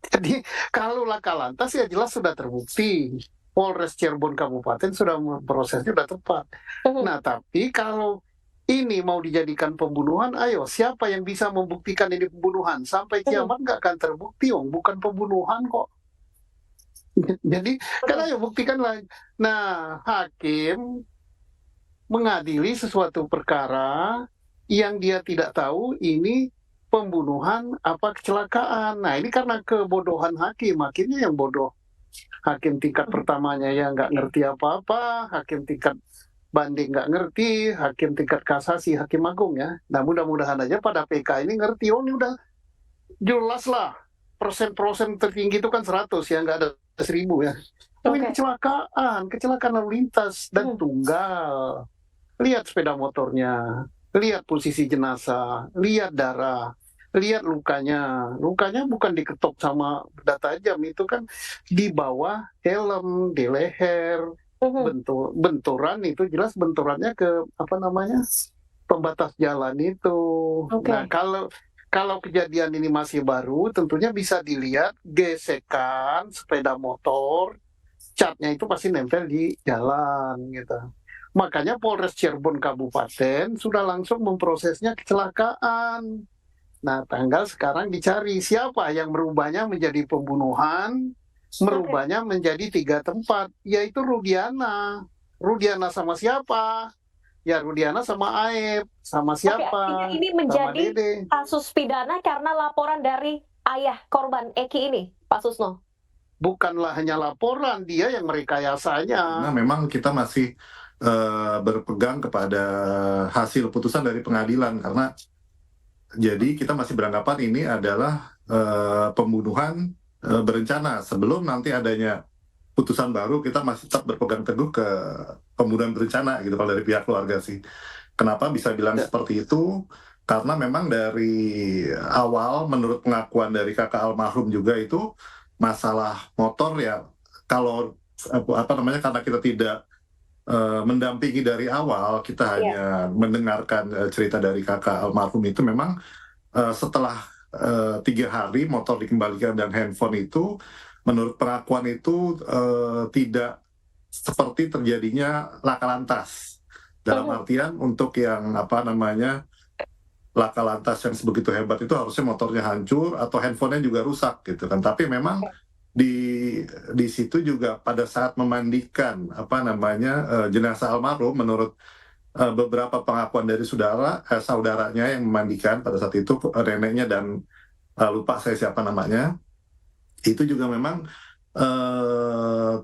Speaker 21: Jadi kalau laka lantas ya jelas sudah terbukti. Polres Cirebon Kabupaten sudah memprosesnya sudah tepat. Nah, tapi kalau ini mau dijadikan pembunuhan, ayo siapa yang bisa membuktikan ini pembunuhan? Sampai kiamat nggak akan terbukti, bukan pembunuhan kok. Jadi kan ayo buktikan lagi. Nah, hakim mengadili sesuatu perkara yang dia tidak tahu ini pembunuhan apa kecelakaan. Nah, ini karena kebodohan hakimnya yang bodoh. Hakim tingkat pertamanya yang nggak ngerti apa-apa, hakim tingkat banding nggak ngerti, hakim tingkat kasasi, hakim agung ya. Nah, mudah-mudahan aja pada PK ini ngerti, ini udah jelas lah. Persen tertinggi itu kan 100 ya, nggak ada 1000 ya. Ini kecelakaan lalu lintas dan tunggal. Lihat sepeda motornya, lihat posisi jenazah, lihat darah, lihat lukanya. Lukanya bukan diketok sama benda tajam, itu kan di bawah helm, di leher. Benturan itu jelas benturannya ke pembatas jalan itu. Nah, kalau kejadian ini masih baru, tentunya bisa dilihat gesekan sepeda motor, catnya itu pasti nempel di jalan gitu. Makanya Polres Cirebon Kabupaten sudah langsung memprosesnya kecelakaan. Nah, tanggal sekarang dicari siapa yang merubahnya menjadi pembunuhan, merubahnya menjadi 3 tempat, yaitu Rudiana. Rudiana sama siapa? Ya Rudiana sama Aep, sama siapa?
Speaker 2: Oke, ini
Speaker 21: Sama
Speaker 2: menjadi
Speaker 21: Dede.
Speaker 2: kasus pidana karena laporan dari ayah korban Eki ini, Pak Susno.
Speaker 21: Bukanlah hanya laporan, dia yang merekayasanya.
Speaker 22: Nah, memang kita masih berpegang kepada hasil putusan dari pengadilan karena jadi kita masih beranggapan ini adalah pembunuhan berencana. Sebelum nanti adanya putusan baru, kita masih tetap berpegang teguh ke pembunuhan berencana gitu kalau dari pihak keluarga sih. Kenapa bisa bilang seperti itu? Karena memang dari awal menurut pengakuan dari kakak almarhum juga itu masalah motor ya, kalau karena kita tidak mendampingi dari awal, kita hanya mendengarkan cerita dari kakak almarhum itu memang setelah 3 hari motor dikembalikan dan handphone itu menurut pengakuan itu tidak seperti terjadinya laka lantas, dalam artian untuk yang laka lantas yang sebegitu hebat itu harusnya motornya hancur atau handphonenya juga rusak gitu kan. Tapi memang di situ juga pada saat memandikan jenazah almarhum, menurut beberapa pengakuan dari saudaranya yang memandikan pada saat itu, neneknya dan lupa saya siapa namanya, itu juga memang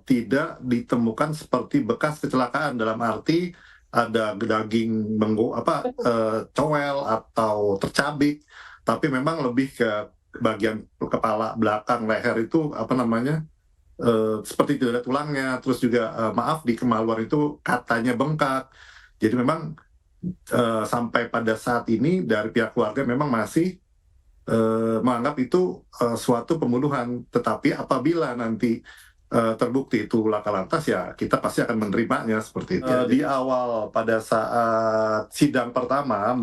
Speaker 22: tidak ditemukan seperti bekas kecelakaan, dalam arti ada daging cowel atau tercabik, tapi memang lebih ke bagian kepala belakang leher itu seperti tidak ada tulangnya, terus juga di kemaluan itu katanya bengkak. Jadi memang sampai pada saat ini dari pihak keluarga memang masih menganggap itu suatu pembunuhan. Tetapi apabila nanti terbukti itu laka lantas, ya kita pasti akan menerimanya seperti itu. Di awal pada saat sidang pertama,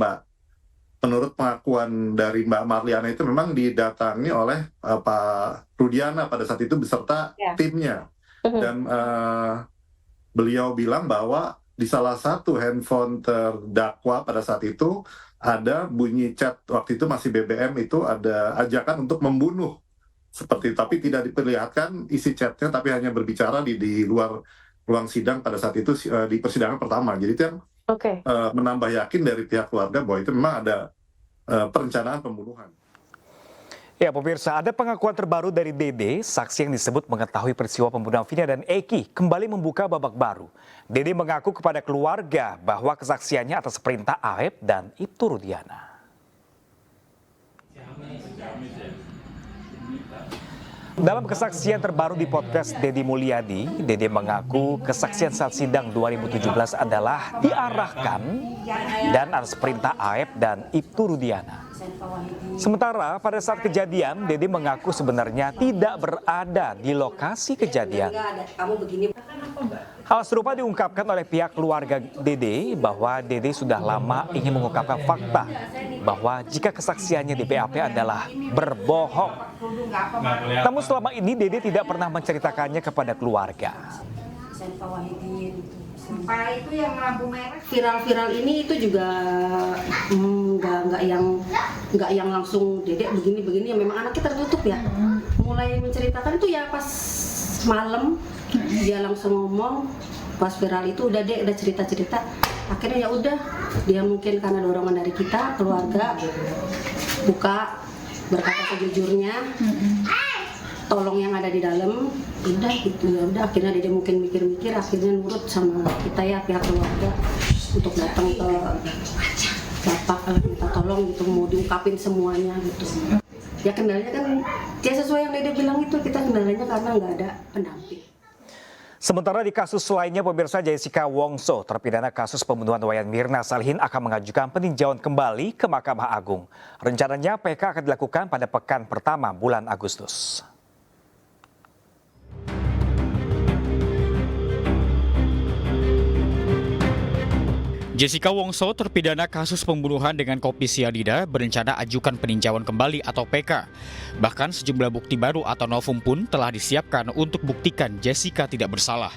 Speaker 22: menurut pengakuan dari Mbak Marliana itu memang didatangi oleh Pak Rudiana pada saat itu beserta timnya. Dan beliau bilang bahwa di salah satu handphone terdakwa pada saat itu ada bunyi chat, waktu itu masih BBM, itu ada ajakan untuk membunuh. Tapi tidak diperlihatkan isi chatnya, tapi hanya berbicara di luar ruang sidang pada saat itu di persidangan pertama. Jadi itu yang menambah yakin dari pihak keluarga bahwa itu memang ada perencanaan pembunuhan.
Speaker 6: Ya pemirsa, ada pengakuan terbaru dari Dede, saksi yang disebut mengetahui peristiwa pembunuhan Vina dan Eki, kembali membuka babak baru. Dede mengaku kepada keluarga bahwa kesaksiannya atas perintah Aep dan Ibtu Rudiana. Dalam kesaksian terbaru di podcast Deddy Mulyadi, Dede mengaku kesaksian saat sidang 2017 adalah diarahkan dan atas perintah Aep dan Ibtu Rudiana. Sementara pada saat kejadian, Dede mengaku sebenarnya tidak berada di lokasi kejadian. Hal serupa diungkapkan oleh pihak keluarga Dede bahwa Dede sudah lama ingin mengungkapkan fakta bahwa jika kesaksiannya di BAP adalah berbohong. Namun selama ini Dede tidak pernah menceritakannya kepada keluarga.
Speaker 23: Itu yang lampu merah viral-viral ini itu juga nggak yang langsung Dedek begini ya, memang anaknya tertutup ya. Mulai menceritakan itu ya pas malam dia langsung ngomong, pas viral itu udah cerita akhirnya ya udah dia mungkin karena dorongan dari kita keluarga buka berkata sejujurnya, tolong yang ada di dalam, udah gitu ya udah akhirnya dia mungkin mikir-mikir akhirnya nurut sama kita ya pihak keluarga untuk datang ke bapak minta tolong gitu mau diungkapin semuanya gitu. Ya kendalanya kan ya sesuai yang Dede bilang itu, kita kendalanya karena nggak ada pendamping.
Speaker 6: Sementara di kasus lainnya, pemirsa, Jessica Wongso, terpidana kasus pembunuhan Wayan Mirna Salihin, akan mengajukan peninjauan kembali ke Mahkamah Agung. Rencananya PK akan dilakukan pada pekan pertama bulan Agustus.
Speaker 4: Jessica Wongso, terpidana kasus pembunuhan dengan kopi sianida, berencana ajukan peninjauan kembali atau PK. Bahkan sejumlah bukti baru atau novum pun telah disiapkan untuk buktikan Jessica tidak bersalah.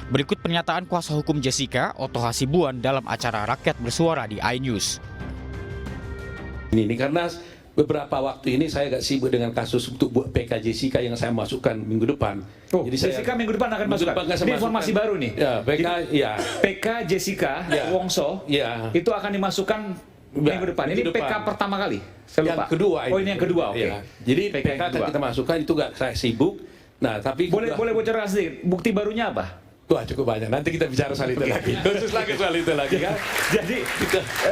Speaker 4: Berikut pernyataan kuasa hukum Jessica, Otto Hasibuan, dalam acara Rakyat Bersuara di iNews.
Speaker 5: Ini karena beberapa waktu ini saya agak sibuk dengan kasus untuk buat PK Jessica yang saya masukkan minggu depan.
Speaker 7: Oh, jadi Jessica minggu depan akan masukkan. Ini informasi baru nih.
Speaker 5: Ya, PK, ya.
Speaker 7: PK Jessica Wongso,
Speaker 5: ya,
Speaker 7: itu akan dimasukkan minggu depan. Ini PK pertama kali. Saya lupa.
Speaker 5: Yang kedua.
Speaker 7: Oh, ini yang kedua. Oke.
Speaker 5: Ya. Jadi PK akan kita masukkan, itu gak saya sibuk. Nah, tapi
Speaker 7: boleh bocorkan sedikit. Bukti barunya apa?
Speaker 5: Wah, cukup banyak. Nanti kita bicara soal itu lagi. Khusus lagi soal itu lagi kan.
Speaker 7: Jadi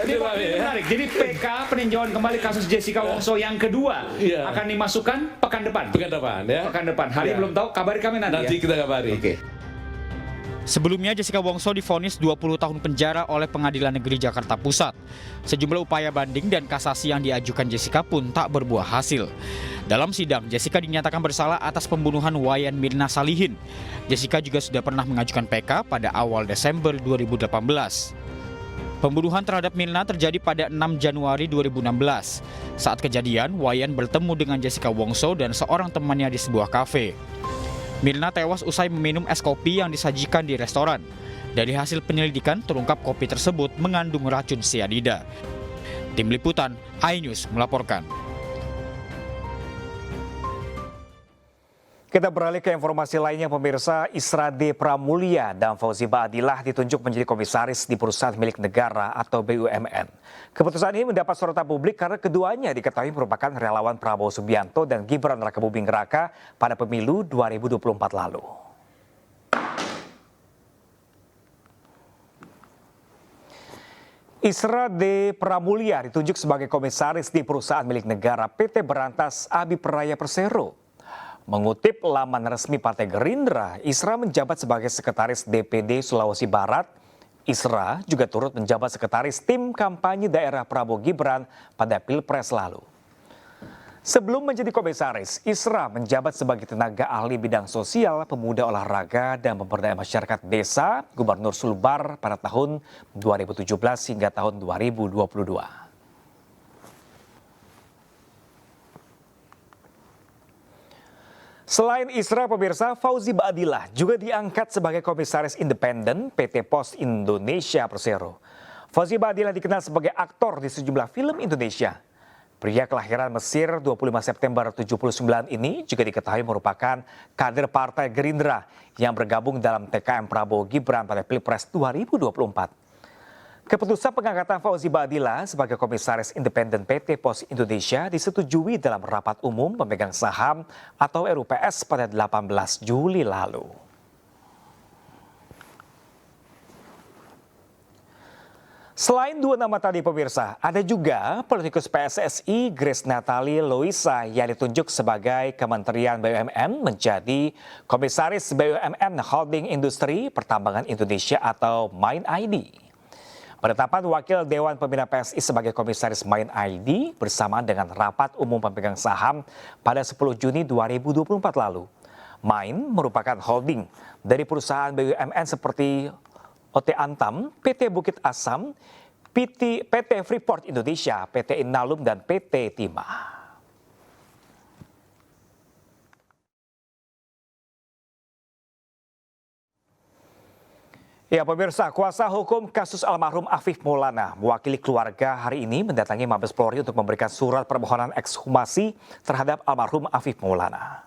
Speaker 7: ini menarik. Jadi PK peninjauan kembali kasus Jessica Wongso yang kedua akan dimasukkan pekan depan.
Speaker 5: Pekan depan ya.
Speaker 7: Pekan depan. Hari belum tahu. Kabari kami nanti.
Speaker 5: Nanti kita kabari.
Speaker 7: Oke.
Speaker 4: Sebelumnya Jessica Wongso divonis 20 tahun penjara oleh Pengadilan Negeri Jakarta Pusat. Sejumlah upaya banding dan kasasi yang diajukan Jessica pun tak berbuah hasil. Dalam sidang, Jessica dinyatakan bersalah atas pembunuhan Wayan Mirna Salihin. Jessica juga sudah pernah mengajukan PK pada awal Desember 2018. Pembunuhan terhadap Mirna terjadi pada 6 Januari 2016. Saat kejadian, Wayan bertemu dengan Jessica Wongso dan seorang temannya di sebuah kafe. Mirna tewas usai meminum es kopi yang disajikan di restoran. Dari hasil penyelidikan, terungkap kopi tersebut mengandung racun sianida. Tim Liputan, iNews melaporkan.
Speaker 6: Kita beralih ke informasi lainnya, pemirsa. Isra D. Pramulya dan Fauzi Baadillah ditunjuk menjadi komisaris di perusahaan milik negara atau BUMN. Keputusan ini mendapat sorotan publik karena keduanya diketahui merupakan relawan Prabowo Subianto dan Gibran Rakabuming Raka pada pemilu 2024 lalu. Isra D. Pramulya ditunjuk sebagai komisaris di perusahaan milik negara PT Berantas Abipraya Persero. Mengutip laman resmi Partai Gerindra, Isra menjabat sebagai sekretaris DPD Sulawesi Barat. Isra juga turut menjabat sekretaris tim kampanye daerah Prabowo Gibran pada Pilpres lalu. Sebelum menjadi komisaris, Isra menjabat sebagai tenaga ahli bidang sosial, pemuda, olahraga, dan pemberdayaan masyarakat desa Gubernur Sulbar pada tahun 2017 hingga tahun 2022. Selain Isra, pemirsa, Fauzi Baadillah juga diangkat sebagai komisaris independen PT Pos Indonesia Persero. Fauzi Baadillah dikenal sebagai aktor di sejumlah film Indonesia. Pria kelahiran Mesir 25 September 79 ini juga diketahui merupakan kader Partai Gerindra yang bergabung dalam TKM Prabowo Gibran pada Pilpres 2024. Keputusan pengangkatan Fauzi Baadillah sebagai komisaris independen PT Pos Indonesia disetujui dalam rapat umum pemegang saham atau RUPS pada 18 Juli lalu. Selain dua nama tadi, pemirsa, ada juga politikus PSSI Grace Natali Loisa yang ditunjuk sebagai Kementerian BUMN menjadi Komisaris BUMN Holding Industri Pertambangan Indonesia atau Main ID. Penetapan Wakil Dewan Pembina PSI sebagai Komisaris Main ID bersamaan dengan rapat umum pemegang saham pada 10 Juni 2024 lalu. Main merupakan holding dari perusahaan BUMN seperti OT Antam, PT Bukit Asam, PT Freeport Indonesia, PT Inalum, dan PT Timah. Ya, pemirsa, kuasa hukum kasus almarhum Afif Maulana mewakili keluarga hari ini mendatangi Mabes Polri untuk memberikan surat permohonan ekshumasi terhadap almarhum Afif Maulana.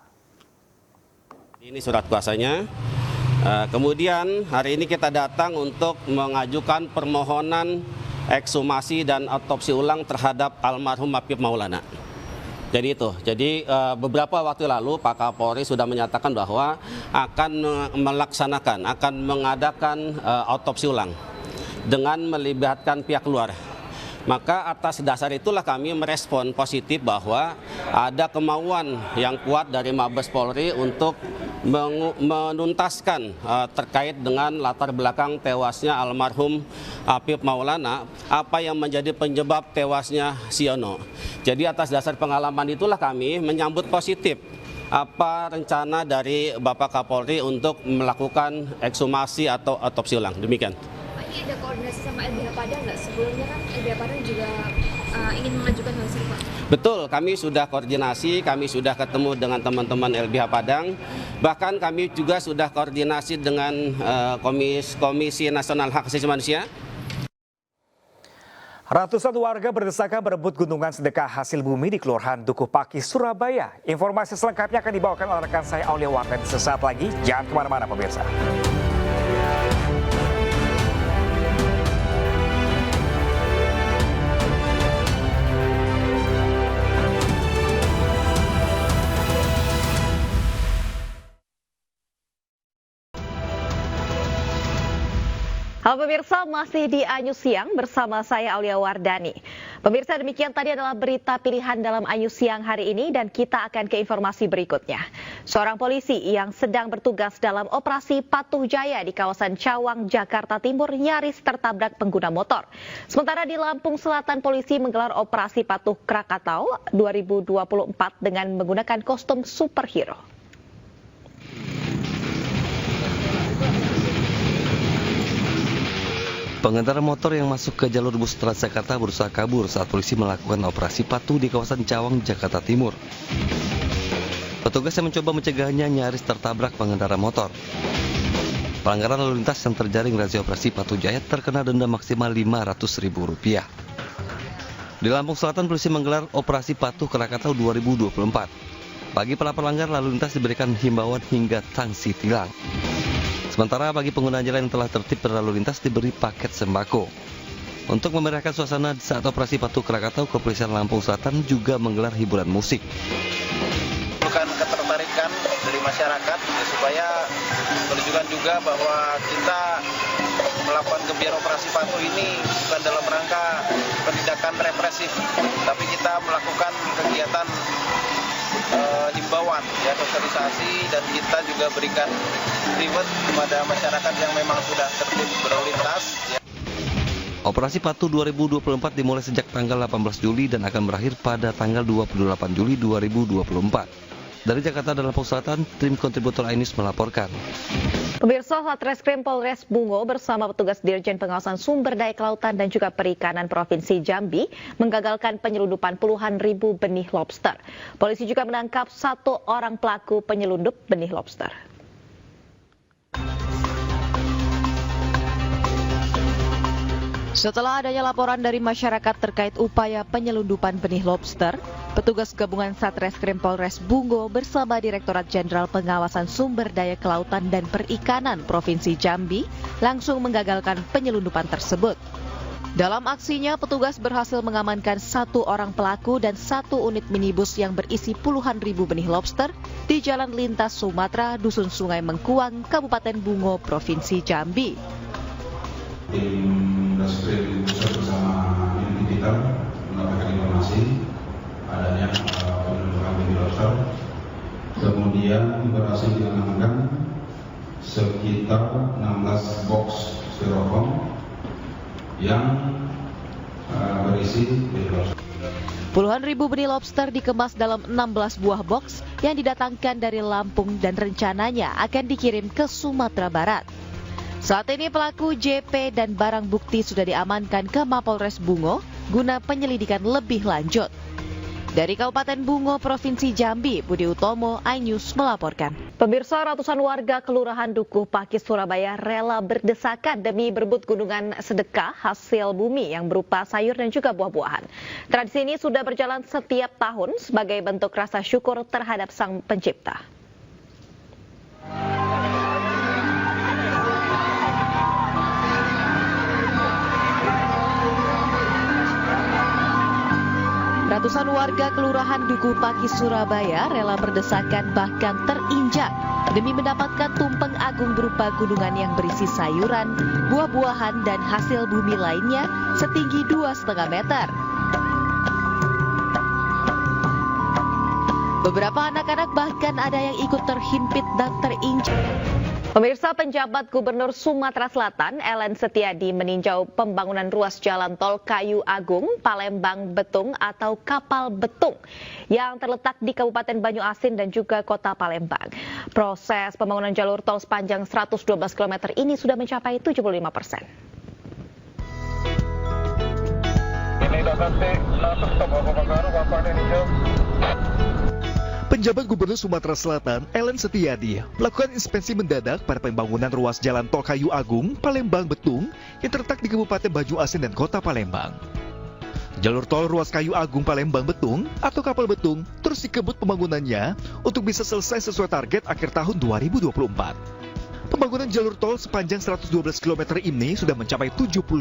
Speaker 24: Ini surat kuasanya. Kemudian hari ini kita datang untuk mengajukan permohonan ekshumasi dan otopsi ulang terhadap almarhum Afif Maulana. Jadi beberapa waktu lalu Pak Kapolri sudah menyatakan bahwa akan mengadakan otopsi ulang dengan melibatkan pihak luar. Maka atas dasar itulah kami merespon positif bahwa ada kemauan yang kuat dari Mabes Polri untuk menuntaskan terkait dengan latar belakang tewasnya almarhum Afif Maulana, apa yang menjadi penyebab tewasnya Siono. Jadi atas dasar pengalaman itulah kami menyambut positif apa rencana dari Bapak Kapolri untuk melakukan ekshumasi atau otopsi ulang. Demikian.
Speaker 3: ini ada koordinasi sama LBH Padang nggak? Sebelumnya kan LBH Padang juga ingin mengajukan hal serupa. Betul,
Speaker 24: kami sudah koordinasi, kami sudah ketemu dengan teman-teman LBH Padang, bahkan kami juga sudah koordinasi dengan Komisi Nasional Hak Asasi Manusia.
Speaker 6: Ratusan warga berdesakan berebut gunungan sedekah hasil bumi di Kelurahan Dukuh Pakis, Surabaya. Informasi selengkapnya akan dibawakan oleh rekan saya Aulia Wardani sesaat lagi. Jangan kemana-mana pemirsa.
Speaker 8: Halo pemirsa, masih di Anyu Siang bersama saya Aulia Wardani. Pemirsa, demikian tadi adalah berita pilihan dalam Anyu Siang hari ini dan kita akan ke informasi berikutnya. Seorang polisi yang sedang bertugas dalam operasi Patuh Jaya di kawasan Cawang, Jakarta Timur nyaris tertabrak pengguna motor. Sementara di Lampung Selatan, polisi menggelar operasi Patuh Krakatau 2024 dengan menggunakan kostum superhero.
Speaker 1: Pengendara motor yang masuk ke jalur bus Transjakarta berusaha kabur saat polisi melakukan operasi patuh di kawasan Cawang, Jakarta Timur. Petugas yang mencoba mencegahnya nyaris tertabrak pengendara motor. Pelanggaran lalu lintas yang terjaring razia operasi Patuh Jaya terkena denda maksimal Rp500.000. Di Lampung Selatan, polisi menggelar operasi Patuh Krakatau 2024. Bagi para pelanggar lalu lintas diberikan himbauan hingga sanksi tilang. Sementara bagi pengguna jalan yang telah tertib berlalu lintas diberi paket sembako. Untuk memeriahkan suasana saat operasi Patuh Krakatau, Kepolisian Lampung Selatan juga menggelar hiburan musik.
Speaker 9: Bukan ketertarikan dari masyarakat supaya menunjukkan juga bahwa kita melakukan kegiatan operasi Patuh ini bukan dalam rangka penindakan represif, tapi kita melakukan kegiatan himbauan, ya, sosialisasi, dan kita juga berikan reward kepada masyarakat yang memang sudah tertib berlalu lintas. Ya.
Speaker 1: Operasi Patuh 2024 dimulai sejak tanggal 18 Juli dan akan berakhir pada tanggal 28 Juli 2024. Dari Jakarta dan Lampung Selatan, tim kontributor Ainus melaporkan.
Speaker 8: Pemirsa, Satreskrim Polres Bungo bersama petugas Dirjen Pengawasan Sumber Daya Kelautan dan juga Perikanan Provinsi Jambi menggagalkan penyelundupan puluhan ribu benih lobster. Polisi juga menangkap 1 orang pelaku penyelundup benih lobster. Setelah adanya laporan dari masyarakat terkait upaya penyelundupan benih lobster, petugas gabungan Satreskrim Polres Bungo bersama Direktorat Jenderal Pengawasan Sumber Daya Kelautan dan Perikanan Provinsi Jambi langsung menggagalkan penyelundupan tersebut. Dalam aksinya, petugas berhasil mengamankan 1 orang pelaku dan 1 unit minibus yang berisi puluhan ribu benih lobster di Jalan Lintas Sumatera, Dusun Sungai Mengkuang, Kabupaten Bungo, Provinsi Jambi.
Speaker 11: Tim Reskrim Pusat bersama unit digital mendapatkan informasi adanya penyelundupan benih lobster. Kemudian berhasil diamankan sekitar 16 box styrofoam yang berisi benih lobster.
Speaker 8: Puluhan ribu benih lobster dikemas dalam 16 buah box yang didatangkan dari Lampung dan rencananya akan dikirim ke Sumatera Barat. Saat ini pelaku JP dan barang bukti sudah diamankan ke Mapolres Bungo guna penyelidikan lebih lanjut. Dari Kabupaten Bungo, Provinsi Jambi, Budi Utomo, iNews melaporkan. Pemirsa, ratusan warga Kelurahan Dukuh Pakis, Surabaya rela berdesakan demi berebut gunungan sedekah hasil bumi yang berupa sayur dan juga buah-buahan. Tradisi ini sudah berjalan setiap tahun sebagai bentuk rasa syukur terhadap Sang Pencipta. Ratusan warga Kelurahan Dukuh Pakis, Surabaya rela berdesakan bahkan terinjak demi mendapatkan tumpeng agung berupa gunungan yang berisi sayuran, buah-buahan, dan hasil bumi lainnya setinggi 2,5 meter. Beberapa anak-anak bahkan ada yang ikut terhimpit dan terinjak. Pemirsa, penjabat Gubernur Sumatera Selatan, Ellen Setiadi, meninjau pembangunan ruas jalan tol Kayu Agung, Palembang Betung atau Kapal Betung yang terletak di Kabupaten Banyuasin dan juga Kota Palembang. Proses pembangunan jalur tol sepanjang 112 km ini sudah mencapai 75%.
Speaker 6: Penjabat Gubernur Sumatera Selatan, Ellen Setiadi, melakukan inspeksi mendadak pada pembangunan ruas jalan tol Kayu Agung, Palembang Betung, yang terletak di Kabupaten Baju Asin dan Kota Palembang. Jalur tol ruas Kayu Agung Palembang Betung atau Kapal Betung terus dikebut pembangunannya untuk bisa selesai sesuai target akhir tahun 2024. Pembangunan jalur tol sepanjang 112 km ini sudah mencapai 75%.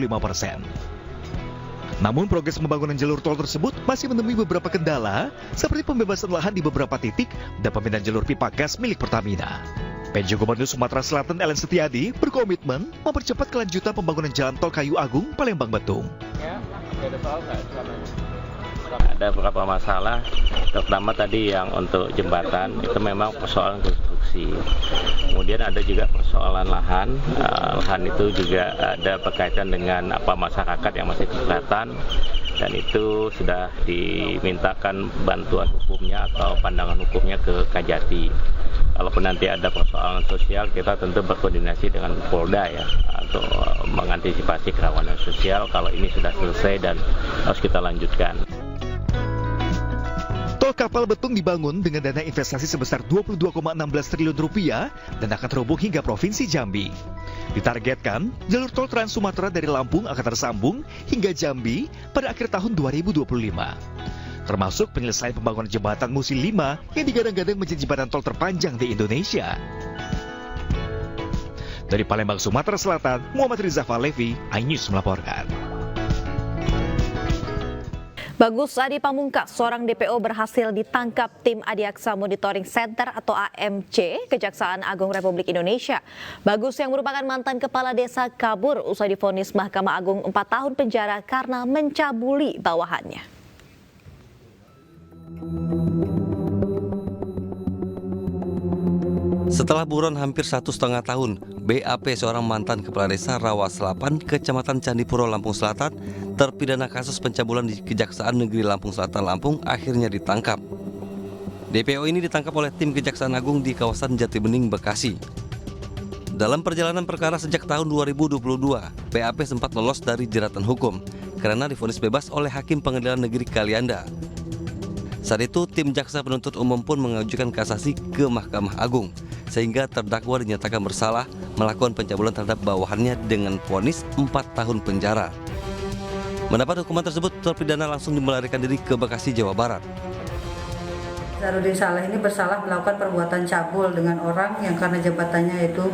Speaker 6: Namun progres pembangunan jalur tol tersebut masih menemui beberapa kendala seperti pembebasan lahan di beberapa titik dan pemindahan jalur pipa gas milik Pertamina. PJ Gubernur Sumatera Selatan Ellen Setiadi berkomitmen mempercepat kelanjutan pembangunan jalan tol Kayu Agung Palembang Betung.
Speaker 10: Ada beberapa masalah, terutama tadi yang untuk jembatan itu memang persoalan konstruksi. Kemudian ada juga persoalan lahan. Lahan itu juga ada berkaitan dengan masyarakat yang masih keberatan, dan itu sudah dimintakan bantuan hukumnya atau pandangan hukumnya ke Kajati. Kalaupun nanti ada persoalan sosial, kita tentu berkoordinasi dengan Polda ya untuk mengantisipasi kerawanan sosial kalau ini sudah selesai dan harus kita lanjutkan.
Speaker 6: Tol Kapal Betung dibangun dengan dana investasi sebesar 22,16 triliun rupiah dan akan terhubung hingga Provinsi Jambi. Ditargetkan, jalur tol Trans Sumatera dari Lampung akan tersambung hingga Jambi pada akhir tahun 2025. Termasuk penyelesaian pembangunan jembatan Musi 5 yang digadang-gadang menjadi jembatan tol terpanjang di Indonesia. Dari Palembang, Sumatera Selatan, Muhammad Riza Falevi, iNews melaporkan.
Speaker 2: Bagus Adi Pamungkas, seorang DPO berhasil ditangkap tim Adiaksa Monitoring Center atau AMC Kejaksaan Agung Republik Indonesia. Bagus yang merupakan mantan kepala desa kabur usai divonis Mahkamah Agung 4 tahun penjara karena mencabuli bawahannya.
Speaker 1: Setelah buron hampir 1,5 tahun, BAP seorang mantan kepala desa Rawa Selapan, Kecamatan Candipuro, Lampung Selatan, terpidana kasus pencabulan di Kejaksaan Negeri Lampung Selatan, Lampung, akhirnya ditangkap. DPO ini ditangkap oleh tim Kejaksaan Agung di kawasan Jatibening, Bekasi. Dalam perjalanan perkara sejak tahun 2022, BAP sempat lolos dari jeratan hukum karena divonis bebas oleh Hakim Pengadilan Negeri Kalianda. Saat itu, tim jaksa penuntut umum pun mengajukan kasasi ke Mahkamah Agung, sehingga terdakwa dinyatakan bersalah melakukan pencabulan terhadap bawahannya dengan vonis 4 tahun penjara. Mendapat hukuman tersebut, terpidana langsung melarikan diri ke Bekasi, Jawa Barat.
Speaker 12: Zarudin Saleh ini bersalah melakukan perbuatan cabul dengan orang yang karena jabatannya itu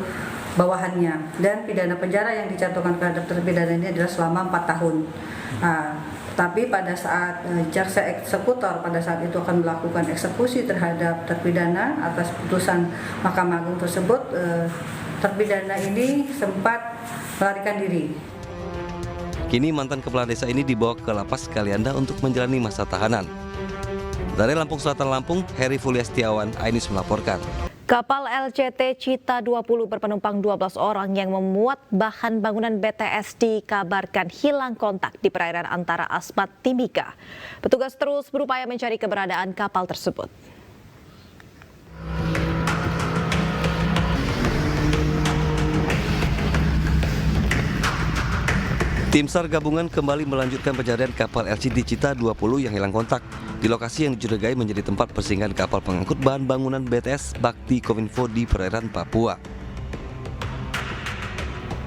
Speaker 12: bawahannya, dan pidana penjara yang dijatuhkan terhadap terpidana ini adalah selama 4 tahun. Tapi pada saat jaksa eksekutor pada saat itu akan melakukan eksekusi terhadap terpidana atas putusan Mahkamah Agung tersebut, terpidana ini sempat melarikan diri.
Speaker 1: Kini mantan kepala desa ini dibawa ke Lapas Kalianda untuk menjalani masa tahanan. Dari Lampung Selatan, Lampung, Heri Fuliastiawan, iNews melaporkan.
Speaker 2: Kapal LCT Cita 20 berpenumpang 12 orang yang memuat bahan bangunan BTS dikabarkan hilang kontak di perairan antara Asmat Timika. Petugas terus berupaya mencari keberadaan kapal tersebut.
Speaker 1: Tim SAR gabungan kembali melanjutkan pencarian kapal LCT Cita 20 yang hilang kontak di lokasi yang dicurigai menjadi tempat persinggahan kapal pengangkut bahan bangunan BTS Bakti Kominfo di perairan Papua.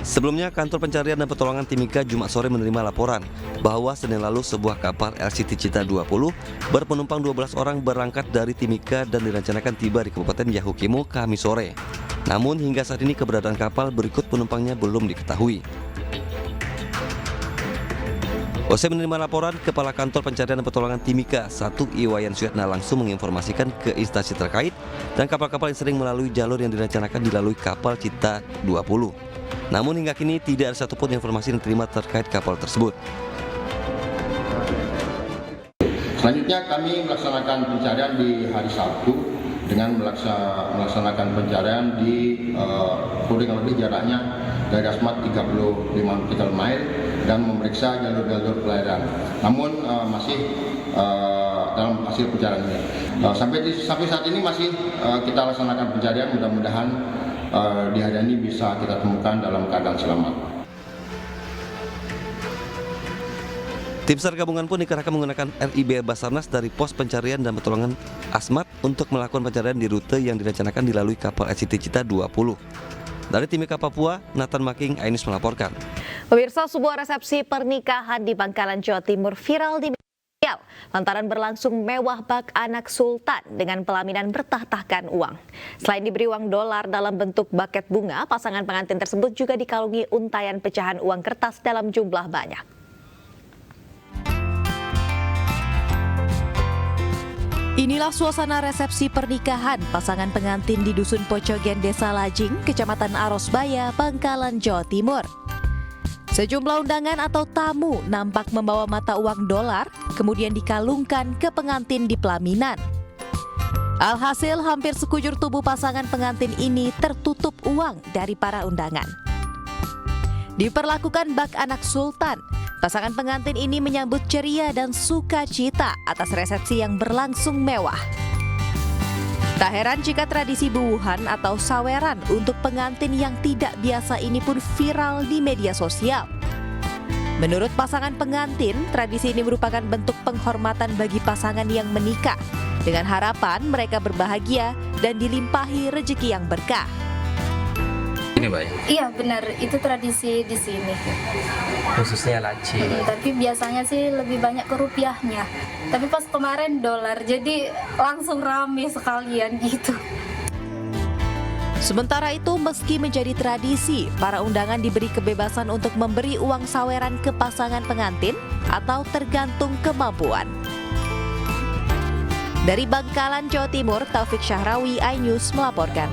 Speaker 1: Sebelumnya, kantor pencarian dan pertolongan Timika Jumat sore menerima laporan bahwa Senin lalu sebuah kapal LCT Cita 20 berpenumpang 12 orang berangkat dari Timika dan direncanakan tiba di Kabupaten Yahukimo Kamis sore. Namun hingga saat ini keberadaan kapal berikut penumpangnya belum diketahui. Usai menerima laporan, Kepala Kantor Pencarian dan Pertolongan Timika 1 Iwayan Suyatna langsung menginformasikan ke instansi terkait dan kapal-kapal yang sering melalui jalur yang direncanakan dilalui kapal Cita 20. Namun hingga kini tidak ada satupun informasi yang diterima terkait kapal tersebut.
Speaker 13: Selanjutnya kami melaksanakan pencarian di hari Sabtu dengan melaksanakan pencarian di kurang lebih jaraknya dari Asmat 35 nautical mile dan memeriksa jalur-jalur pelayaran. Namun masih dalam hasil pencarian ini. Sampai saat ini masih kita laksanakan pencarian, mudah-mudahan di hari ini bisa kita temukan dalam keadaan selamat.
Speaker 1: Tim SAR gabungan pun dikerahkan menggunakan RIB Basarnas dari pos pencarian dan pertolongan Asmat untuk melakukan pencarian di rute yang direncanakan dilalui kapal SCT Cita 20. Dari Timika Papua, Nathan Making, Ainus melaporkan.
Speaker 2: Pemirsa, sebuah resepsi pernikahan di Bangkalan, Jawa Timur viral di media sosial lantaran berlangsung mewah bak anak sultan dengan pelaminan bertahtakan uang. Selain diberi uang dolar dalam bentuk buket bunga, pasangan pengantin tersebut juga dikalungi untayan pecahan uang kertas dalam jumlah banyak.
Speaker 8: Inilah suasana resepsi pernikahan pasangan pengantin di Dusun Pocogen, Desa Lajing, Kecamatan Arosbaya, Bangkalan, Jawa Timur. Sejumlah undangan atau tamu nampak membawa mata uang dolar, kemudian dikalungkan ke pengantin di pelaminan. Alhasil hampir sekujur tubuh pasangan pengantin ini tertutup uang dari para undangan. Diperlakukan bak anak sultan, pasangan pengantin ini menyambut ceria dan sukacita atas resepsi yang berlangsung mewah. Tak heran jika tradisi buuhan atau saweran untuk pengantin yang tidak biasa ini pun viral di media sosial. Menurut pasangan pengantin, tradisi ini merupakan bentuk penghormatan bagi pasangan yang menikah, dengan harapan mereka berbahagia dan dilimpahi rezeki yang berkah.
Speaker 14: Iya benar, itu tradisi di sini.
Speaker 16: Khususnya laci.
Speaker 14: Tapi biasanya sih lebih banyak ke rupiahnya. Tapi pas kemarin dolar, jadi langsung rame sekalian gitu.
Speaker 8: Sementara itu, meski menjadi tradisi, para undangan diberi kebebasan untuk memberi uang saweran ke pasangan pengantin atau tergantung kemampuan. Dari Bangkalan, Jawa Timur, Taufik Syahrawi, iNews melaporkan.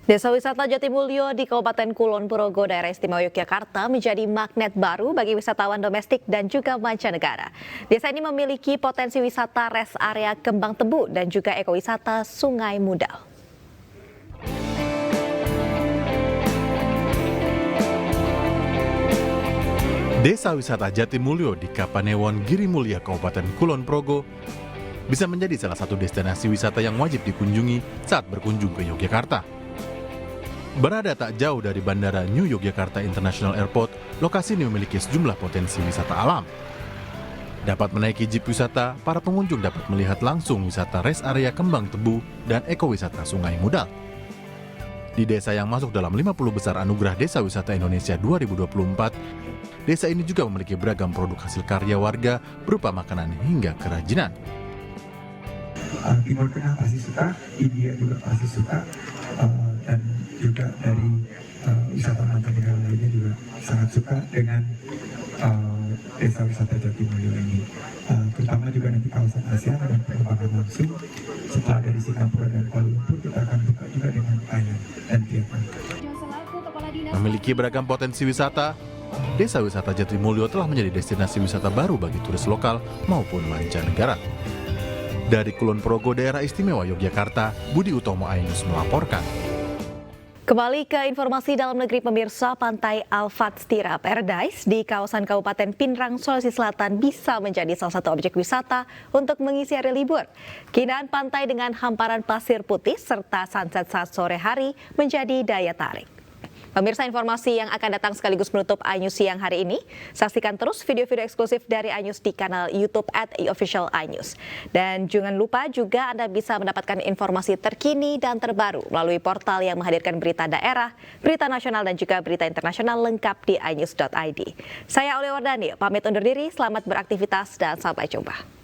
Speaker 2: Desa wisata Jatimulyo di Kabupaten Kulon Progo, Daerah Istimewa Yogyakarta menjadi magnet baru bagi wisatawan domestik dan juga mancanegara. Desa ini memiliki potensi wisata rest area Kembang Tebu dan juga ekowisata Sungai Mudal.
Speaker 17: Desa wisata Jatimulyo di Kapanewon, Girimulya, Kabupaten Kulon Progo bisa menjadi salah satu destinasi wisata yang wajib dikunjungi saat berkunjung ke Yogyakarta. Berada tak jauh dari Bandara New Yogyakarta International Airport, lokasi ini memiliki sejumlah potensi wisata alam. Dapat menaiki jeep wisata, para pengunjung dapat melihat langsung wisata rest area Kembang Tebu dan ekowisata Sungai Mudal. Di desa yang masuk dalam 50 besar Anugerah Desa Wisata Indonesia 2024, desa ini juga memiliki beragam produk hasil karya warga berupa makanan hingga kerajinan.
Speaker 18: Timur Tengah pasti suka, India juga pasti suka, dan juga dari wisata mancanegara lainnya juga sangat suka dengan desa wisata Jatimulyo ini. Terutama juga nanti kawasan ASEAN dan pengembangan langsung. Setelah dari Singapura dan Kuala Lumpur, kita akan buka juga dengan Thailand dan Vietnam.
Speaker 17: Memiliki beragam potensi wisata, Desa Wisata Jatimulyo telah menjadi destinasi wisata baru bagi turis lokal maupun mancanegara. Dari Kulon Progo, Daerah Istimewa Yogyakarta, Budi Utomo, iNews melaporkan.
Speaker 2: Kembali ke informasi dalam negeri, pemirsa. Pantai Al-Fatstira Paradise di kawasan Kabupaten Pinrang, Sulawesi Selatan bisa menjadi salah satu objek wisata untuk mengisi hari libur. Keindahan pantai dengan hamparan pasir putih serta sunset saat sore hari menjadi daya tarik. Pemirsa, informasi yang akan datang sekaligus menutup iNews siang hari ini. Saksikan terus video-video eksklusif dari iNews di kanal YouTube @official_iNews. Dan jangan lupa juga Anda bisa mendapatkan informasi terkini dan terbaru melalui portal yang menghadirkan berita daerah, berita nasional dan juga berita internasional lengkap di inews.id. Saya Aulia Wardani, pamit undur diri, selamat beraktivitas dan sampai jumpa.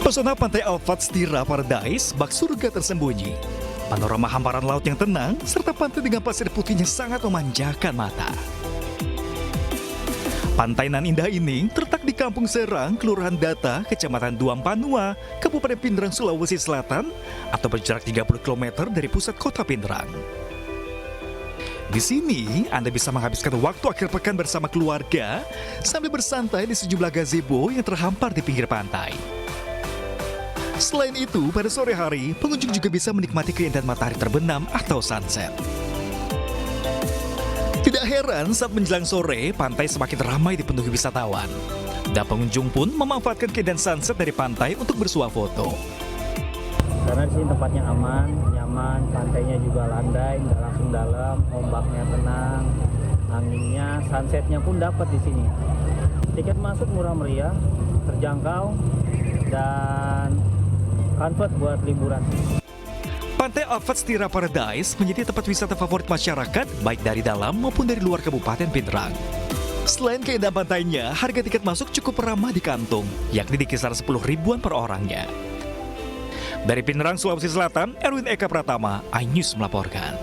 Speaker 25: Pesona Pantai Al-Fatstira Paradise, bak surga tersembunyi. Panorama hamparan laut yang tenang, serta pantai dengan pasir putihnya sangat memanjakan mata. Pantai nan indah ini terletak di Kampung Serang, Kelurahan Data, Kecamatan Duampanua, Kabupaten Pinrang, Sulawesi Selatan, atau berjarak 30 km dari pusat kota Pinrang. Di sini, Anda bisa menghabiskan waktu akhir pekan bersama keluarga sambil bersantai di sejumlah gazebo yang terhampar di pinggir pantai. Selain itu, pada sore hari, pengunjung juga bisa menikmati keindahan matahari terbenam atau sunset. Tidak Tidak heran saat menjelang sore, pantai semakin ramai dipenuhi wisatawan. Dan pengunjung pun memanfaatkan keindahan sunset dari pantai untuk bersuah foto.
Speaker 15: Karena di sini tempatnya aman, nyaman, pantainya juga landai, nggak langsung dalam, ombaknya tenang, anginnya, sunsetnya pun dapat di sini. Tiket masuk murah meriah, terjangkau, dan comfort buat liburan.
Speaker 25: Pantai Alfatstira Paradise menjadi tempat wisata favorit masyarakat baik dari dalam maupun dari luar Kabupaten Pindrang. Selain keindahan pantainya, harga tiket masuk cukup ramah di kantong, yakni di kisaran 10 ribuan per orangnya. Dari Pindrang, Sulawesi Selatan, Erwin Eka Pratama, iNews melaporkan.